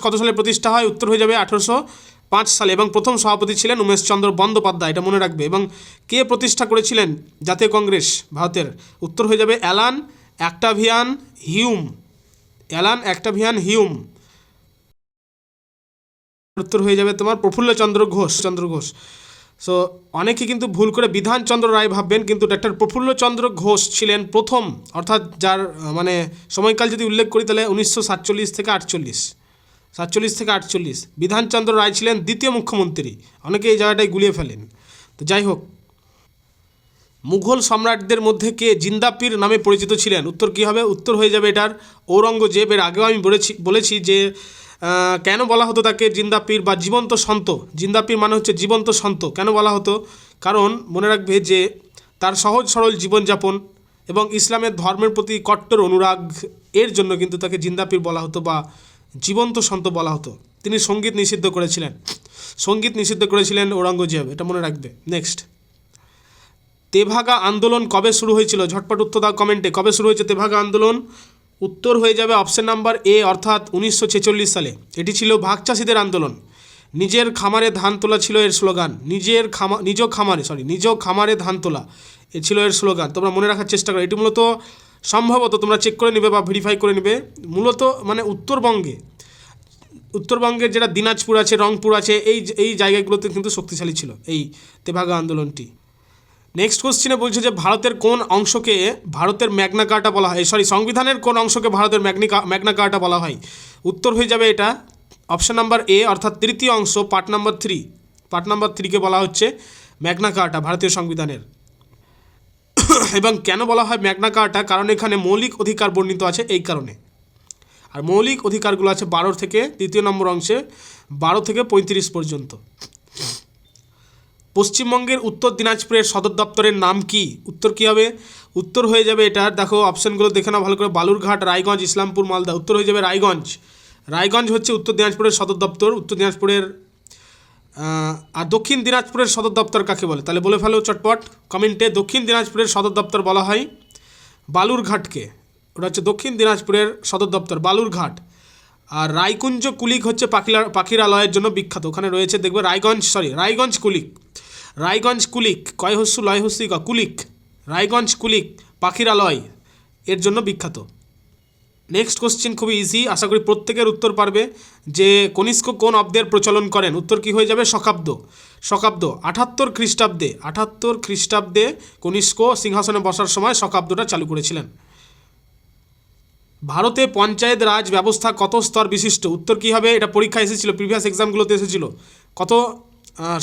কত সালে প্রতিষ্ঠা হয়? উত্তর হয়ে যাবে 1805 সালে এবং প্রথম সভাপতি ছিলেন উমেশচন্দ্র বন্দ্যোপাধ্যায়, এটা মনে রাখবে। এবং কে প্রতিষ্ঠা করেছিলেন জাতীয় কংগ্রেস ভারতের? উত্তর হয়ে যাবে অ্যালান অ্যাক্টাভিয়ান হিউম। উত্তর হয়ে যাবে তোমার প্রফুল্লচন্দ্র ঘোষ। সো অনেকে কিন্তু ভুল করে বিধানচন্দ্র রায় ভাববেন, কিন্তু ডক্টর প্রফুল্লচন্দ্র ঘোষ ছিলেন প্রথম, অর্থাৎ যার মানে সময়কাল যদি উল্লেখ করি তাহলে 1947 থেকে 48। বিধানচন্দ্র রায় ছিলেন দ্বিতীয় মুখ্যমন্ত্রী। অনেকে এই জায়গাটায় গুলিয়ে ফেলেন। তো যাই হোক, মুঘল সম্রাটদের মধ্যে কে জিন্দাপীর নামে পরিচিত ছিলেন? উত্তর কী হবে? উত্তর হয়ে যাবে এটার ঔরঙ্গজেব। এর আগেও আমি বলেছি যে কেন বলা হতো তাকে জিন্দাপীর বা জীবন্ত সন্ত। জিন্দাপীর মানে হচ্ছে জীবন্ত সন্ত। কেন বলা হতো? কারণ মনে রাখবে যে তার সহজ সরল জীবনযাপন এবং ইসলামের ধর্মের প্রতি কট্টর অনুরাগ, এর জন্য কিন্তু তাকে জিন্দাপীর বলা হতো বা জীবন্ত সন্ত বলা হতো। তিনি সঙ্গীত নিষিদ্ধ করেছিলেন ঔরঙ্গজেব, এটা মনে রাখবে। নেক্সট, তেভাগা আন্দোলন কবে শুরু হয়েছিল? ঝটপট উত্তর দাও কমেন্টে, কবে শুরু হয়েছে তেভাগা আন্দোলন? উত্তর হয়ে যাবে অপশন নাম্বার এ, অর্থাৎ 1946 সালে। এটি ছিল ভাগ চাষিদের আন্দোলন। নিজের খামারে ধান তোলা ছিল এর স্লোগান। নিজ খামারে ধান তোলা এ ছিল এর স্লোগান। তোমরা মনে রাখার চেষ্টা করো। এটি মূলত সম্ভবত তোমরা চেক করে নেবে বা ভেরিফাই করে নেবে, মূলত মানে উত্তরবঙ্গের যেটা দিনাজপুর আছে, রংপুর আছে, এই জায়গাগুলোতে কিন্তু শক্তিশালী ছিল এই তেভাগা আন্দোলনটি। নেক্সট কোশ্চেনে বলছে যে ভারতের কোন অংশকে ভারতের ম্যাগনা কার্টা বলা হয়, সংবিধানের কোন অংশকে ভারতের ম্যাগনা কার্টা বলা হয়? উত্তর হয়ে যাবে এটা অপশন নাম্বার এ, অর্থাৎ তৃতীয় অংশ, পার্ট নাম্বার 3কে বলা হচ্ছে ম্যাগনা কার্টা ভারতীয় সংবিধানের। এবং কেন বলা হয় ম্যাগনা কার্টা? কারণ এখানে মৌলিক অধিকার বর্ণিত আছে, এই কারণে। আর মৌলিক অধিকারগুলো আছে 12 থেকে, তৃতীয় নম্বর অংশে 12 থেকে 35 পর্যন্ত। পশ্চিমবঙ্গের উত্তর দিনাজপুরের সদর দপ্তরের নাম কি? উত্তর কী হবে? উত্তর হয়ে যাবে এটার, দেখো অপশানগুলো দেখে নাও ভালো করে, বালুরঘাট, রায়গঞ্জ, ইসলামপুর, মালদা। উত্তর হয়ে যাবে রায়গঞ্জ হচ্ছে উত্তর দিনাজপুরের সদর দপ্তর। উত্তর দিনাজপুরের আর দক্ষিণ দিনাজপুরের সদর দপ্তর কাকে বলে? তাহলে বলে ফেলো চটপট কমেন্টে। দক্ষিণ দিনাজপুরের সদর দপ্তর বলা হয় বালুরঘাটকে, ওটা হচ্ছে দক্ষিণ দিনাজপুরের সদর দপ্তর বালুরঘাট। আর রায়কুঞ্জ কুলিক হচ্ছে পাখিরালয়ের জন্য বিখ্যাত। ওখানে রয়েছে দেখবে রায়গঞ্জ কুলিক কয় হস্যু লয় হস্যি কুলিক, রায়গঞ্জ কুলিক পাখিরালয় এর জন্য বিখ্যাত। নেক্সট কোশ্চেন খুবই ইজি, আশা করি প্রত্যেকের উত্তর পারবে, যে কনিষ্ক কোন অব্দের প্রচলন করেন? উত্তর কি হয়ে যাবে? শকাব্দ। 78 খ্রিস্টাব্দে কনিষ্ক সিংহাসনে বসার সময় শকাব্দটা চালু করেছিলেন। ভারতে পঞ্চায়েত রাজ ব্যবস্থা কত স্তর বিশিষ্ট? উত্তর কী হবে? এটা পরীক্ষা এসেছিল, প্রিভিয়াস এক্সামগুলোতে এসেছিল। কত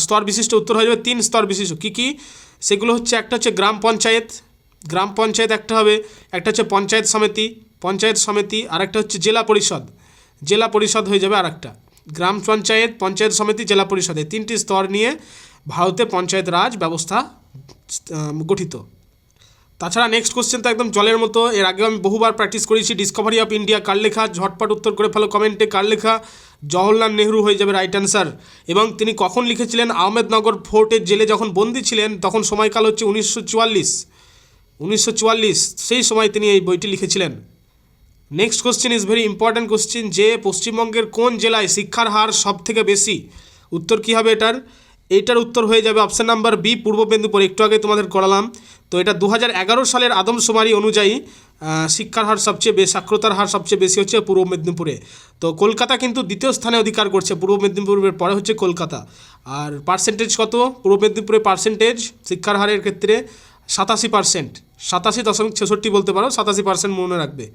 স্তর বিশিষ্ট? উত্তর হয়ে যাবে 3 স্তর বিশিষ্ট। কী সেগুলো হচ্ছে? একটা হচ্ছে গ্রাম পঞ্চায়েত একটা হবে, একটা হচ্ছে পঞ্চায়েত সমিতি, আর একটা হচ্ছে জেলা পরিষদ হয়ে যাবে আর একটা। গ্রাম পঞ্চায়েত সমিতি, জেলা পরিষদ, এই 3টি স্তর নিয়ে ভারতে পঞ্চায়েত রাজ ব্যবস্থা গঠিত। তাছাড়া নেক্সট কোশ্চেন তো একদম জলের মতো, এর আগেও আমি বহুবার প্র্যাকটিস করেছি। ডিসকভারি অফ ইন্ডিয়া কার লেখা? ঝটপট উত্তর করে ফেলো কমেন্টে, কার লেখা? জওহরলাল নেহরু হয়ে যাবে রাইট অ্যান্সার। এবং তিনি কখন লিখেছিলেন? আহমেদনগর ফোর্টের জেলে যখন বন্দী ছিলেন, তখন সময়কাল হচ্ছে 1944, সেই সময় তিনি এই বইটি লিখেছিলেন। Next question is very important question, যে পশ্চিমবঙ্গের কোন জেলায় শিক্ষার হার সব থেকে বেশি? উত্তর কী হবে এইটার উত্তর হয়ে যাবে অপশান নাম্বার বি, পূর্ব মেদিনীপুর। একটু আগে তোমাদের করালাম তো, এটা 2011 সালের আদমশুমারি অনুযায়ী শিক্ষার হার সাক্ষরতার হার সবচেয়ে বেশি হচ্ছে পূর্ব মেদিনীপুরে। তো কলকাতা কিন্তু দ্বিতীয় স্থানে অধিকার করছে, পূর্ব মেদিনীপুরের পরে হচ্ছে কলকাতা। আর পার্সেন্টেজ কত পূর্ব মেদিনীপুরের? পার্সেন্টেজ শিক্ষার হারের ক্ষেত্রে 87%, 87.66 বলতে পারো, 87% মনে রাখবে।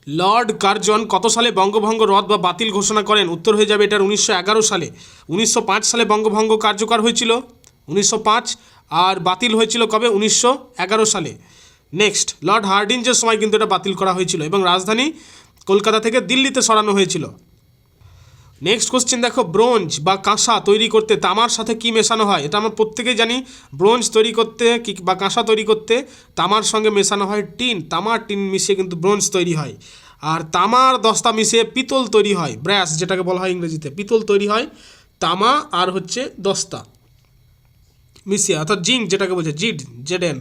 লর্ড কার্জন কত সালে বঙ্গভঙ্গ রদ বা বাতিল ঘোষণা করেন? উত্তর হয়ে যাবে এটার 1911 সালে। 1905 সালে বঙ্গভঙ্গ কার্যকর হয়েছিল, 1905, আর বাতিল হয়েছিল কবে? 1911 সালে। নেক্সট, লর্ড হার্ডিঞ্জের সময় কিন্তু এটা বাতিল করা হয়েছিল এবং রাজধানী কলকাতা থেকে দিল্লিতে সরানো হয়েছিল। নেক্সট কোশ্চেন দেখো, ব্রোঞ্জ বা কাঁসা তৈরি করতে তামার সাথে কি মেশানো হয়? এটা আমরা প্রত্যেকেই জানি। ব্রোঞ্জ তৈরি করতে বা কাঁসা তৈরি করতে তামার সঙ্গে মেশানো হয় তামার টিন মিশিয়ে কিন্তু ব্রোঞ্জ তৈরি হয়। আর তামার দস্তা মিশিয়ে পিতল তৈরি হয়, ব্রাস যেটাকে বলা হয় ইংরেজিতে, পিতল তৈরি হয় তামা আর হচ্ছে দস্তা মিশিয়ে, অর্থাৎ জিঙ্ক যেটাকে বলছে জেডেন।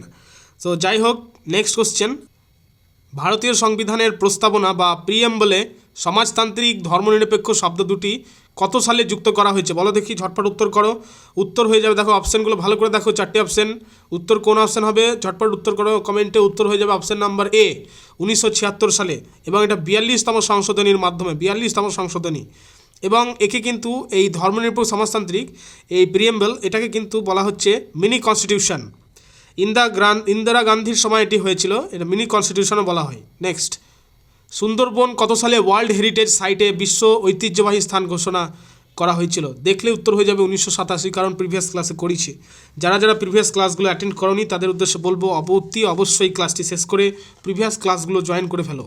তো যাই হোক, নেক্সট কোশ্চেন, ভারতীয় সংবিধানের প্রস্তাবনা বা প্রিএম্বলে সমাজতান্ত্রিক ধর্মনিরপেক্ষ শব্দ দুটি কত সালে যুক্ত করা হয়েছে? বলো দেখি, ঝটপট উত্তর করো। উত্তর হয়ে যাবে, দেখো অপশানগুলো ভালো করে দেখো, 4টে অপশান। উত্তর কোন অপশান হবে? ঝটপট উত্তর করো কমেন্টে। উত্তর হয়ে যাবে অপশান নাম্বার এ, 1976 সালে। এবং এটা 42তম সংশোধনীর মাধ্যমে, 42তম সংশোধনী। এবং একে কিন্তু এই ধর্মনিরপেক্ষ সমাজতান্ত্রিক এই প্রিএম্বল, এটাকে কিন্তু বলা হচ্ছে মিনি কনস্টিটিউশন। ইন্দিরা গান্ধীর সময় এটি হয়েছিল, এটা মিনি কনস্টিটিউশনও বলা হয়। নেক্সট, সুন্দরবন কত সালে ওয়ার্ল্ড হেরিটেজ সাইটে বিশ্ব ঐতিহ্যবাহী স্থান ঘোষণা করা হয়েছিল? দেখলে উত্তর হয়ে যাবে 1987, কারণ প্রিভিয়াস ক্লাসে করেছি। যারা প্রিভিয়াস ক্লাসগুলো অ্যাটেন্ড করনি তাদের উদ্দেশ্যে বলবো, অবশ্যই ক্লাসটি শেষ করে প্রিভিয়াস ক্লাসগুলো জয়েন করে ফেলো।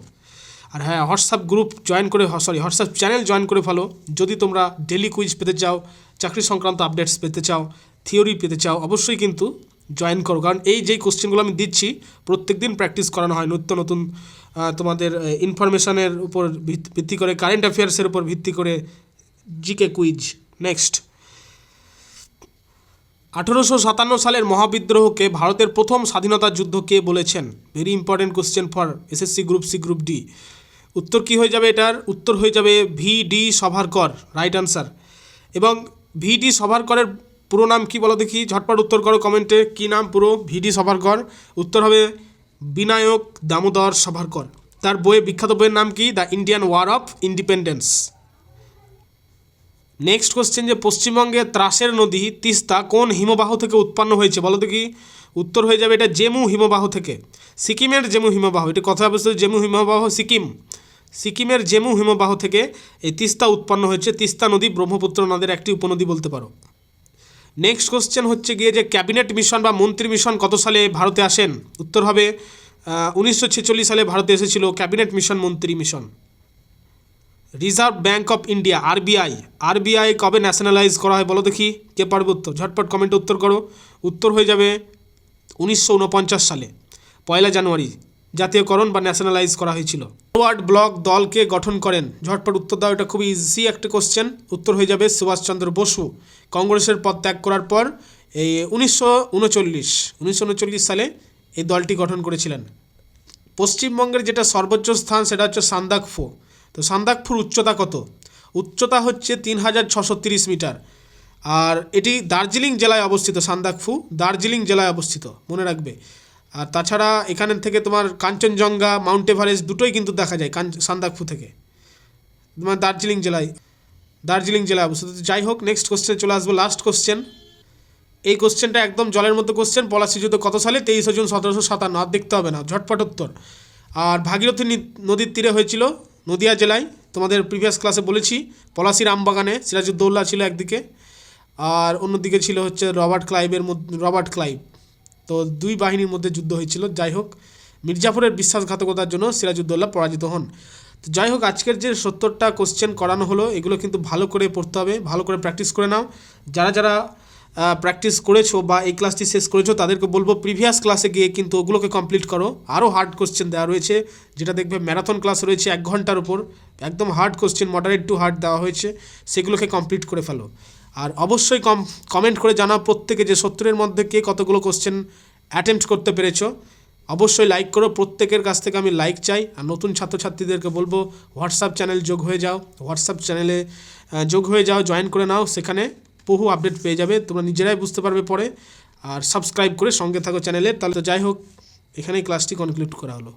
আর হ্যাঁ, হোয়াটসঅ্যাপ চ্যানেল জয়েন করে ফেলো যদি তোমরা ডেলি কুইজ পেতে চাও, চাকরি সংক্রান্ত আপডেটস পেতে চাও, থিওরি পেতে চাও। অবশ্যই কিন্তু জয়েন করো, কারণ এই যেই কোশ্চেনগুলো আমি দিচ্ছি প্রত্যেক দিন প্র্যাকটিস করানো হয় নিত্য নতুন তোমাদের ইনফরমেশনের উপর ভিত্তি করে, কারেন্ট অ্যাফেয়ার্সের উপর ভিত্তি করে জিকে কুইজ। নেক্সট, 1857 সালের মহাবিদ্রোহকে ভারতের প্রথম স্বাধীনতা যুদ্ধ কে বলেছেন? Very important question for SSC group C group D. উত্তর কী হয়ে যাবে? এটার উত্তর হয়ে যাবে VD সাভারকর, রাইট আনসার। এবং VD সাভারকরের পুরো নাম কি বলো দেখি, ঝটপট উত্তর করো কমেন্টে, কী নাম পুরো VD সাভারকর? উত্তর হবে বিনায়ক দামোদর সাভারকর। তার বিখ্যাত বইয়ের নাম কি? The Indian war of independence. Next question, যে পশ্চিমবঙ্গের ত্রাসের নদী তিস্তা কোন হিমবাহ থেকে উৎপন্ন হয়েছে বলো দেখি? উত্তর হয়ে যাবে এটা জেমু হিমবাহ থেকে। সিকিমের জেমু হিমবাহ, এটা কথা বলছে, জেমু হিমবাহ সিকিমের জেমু হিমবাহ থেকে এই তিস্তা উৎপন্ন হয়েছে। তিস্তা নদী ব্রহ্মপুত্র নদের একটি উপনদী বলতে পারো। নেক্সট কোশ্চেন হচ্ছে গিয়ে যে ক্যাবিনেট মিশন বা মন্ত্রী মিশন কত সালে ভারতে আসেন? উত্তর হবে 1946 সালে ভারতে এসেছিল ক্যাবিনেট মিশন, মন্ত্রী mission. Reserve bank of India RBI কবে ন্যাশনালাইজ করা হয় বলো দেখি? কে পারবে উত্তর? ঝটপট কমেন্টে উত্তর করো। উত্তর হয়ে যাবে 1949 সালে 1 জানুয়ারি জাতীয়করণ বা ন্যাশনালাইজ করা হয়েছিল। ফরওয়ার্ড ব্লক দলকে গঠন করেন? ঝটপট উত্তর দাও, এটা খুবই ইজি একটা কোশ্চেন। উত্তর হয়ে যাবে সুভাষচন্দ্র বসু কংগ্রেসের পদ ত্যাগ করার পর এই 1939 সালে এই দলটি গঠন করেছিলেন। পশ্চিমবঙ্গের যেটা সর্বোচ্চ স্থান সেটা হচ্ছে সান্দাকফু। তো সান্দাকফুর উচ্চতা কত? উচ্চতা হচ্ছে 3630 মিটার। আর এটি দার্জিলিং জেলায় অবস্থিত। সান্দাকফু দার্জিলিং জেলায় অবস্থিত, মনে রাখবে। আর তাছাড়া এখান থেকে তোমার কাঞ্চনজঙ্ঘা, মাউন্ট এভারেস্ট দুটোই কিন্তু দেখা যায় সান্দাকফু থেকে, তোমার দার্জিলিং জেলায় অবস্থিত। যাই হোক, নেক্সট কোশ্চেনে চলে আসবো, লাস্ট কোশ্চেন। এই কোশ্চেনটা একদম জলের মতো কোশ্চেন। পলাশী যুদ্ধ কত সালে? 23 জুন 1757। আর দেখতে হবে না, ঝটপট উত্তর। আর ভাগীরথী নদীর তীরে হয়েছিল নদিয়া জেলায়। তোমাদের প্রিভিয়াস ক্লাসে বলেছি, পলাশীর আমবাগানে সিরাজউদ্দৌলা ছিল একদিকে, আর অন্যদিকে ছিল হচ্ছে রবার্ট ক্লাইভ। তো দুই বাহিনীর মধ্যে যুদ্ধ হয়েছিল। যাই হোক, মির্জাপুরের বিশ্বাসঘাতকতার জন্য সিরাজউদ্দৌলা পরাজিত হন। তো যাই হোক, আজকের যে 70টা কোশ্চেন করানো হলো এগুলো কিন্তু ভালো করে পড়তে হবে, ভালো করে প্র্যাকটিস করে নাও। যারা প্র্যাকটিস করেছো বা এই ক্লাসটি শেষ করেছো তাদেরকে বলবো প্রিভিয়াস ক্লাসে গিয়ে কিন্তু ওগুলোকে কমপ্লিট করো। আরও হার্ড কোশ্চেন দেওয়া রয়েছে, যেটা দেখবে ম্যারাথন ক্লাস রয়েছে 1 ঘন্টার উপর, একদম hard question, moderate two hard দেওয়া হয়েছে, সেগুলোকে কমপ্লিট করে ফেলো। আর অবশ্যই কমেন্ট করে জানাও প্রত্যেকে যে 70-এর মধ্যে কে কতগুলো কোশ্চেন অ্যাটেম্প্ট করতে পেরেছো। অবশ্যই লাইক করো, প্রত্যেকের কাছ থেকে আমি লাইক চাই। আর নতুন ছাত্রছাত্রীদেরকে বলবো হোয়াটসঅ্যাপ চ্যানেল যোগ হয়ে যাও, জয়েন করে নাও। সেখানে বহু আপডেট পেয়ে যাবে, তোমরা নিজেরাই বুঝতে পারবে পরে। আর সাবস্ক্রাইব করে সঙ্গে থাকো চ্যানেলের। তাহলে তো যাই হোক, এখানেই ক্লাসটি কনক্লুড করা হলো।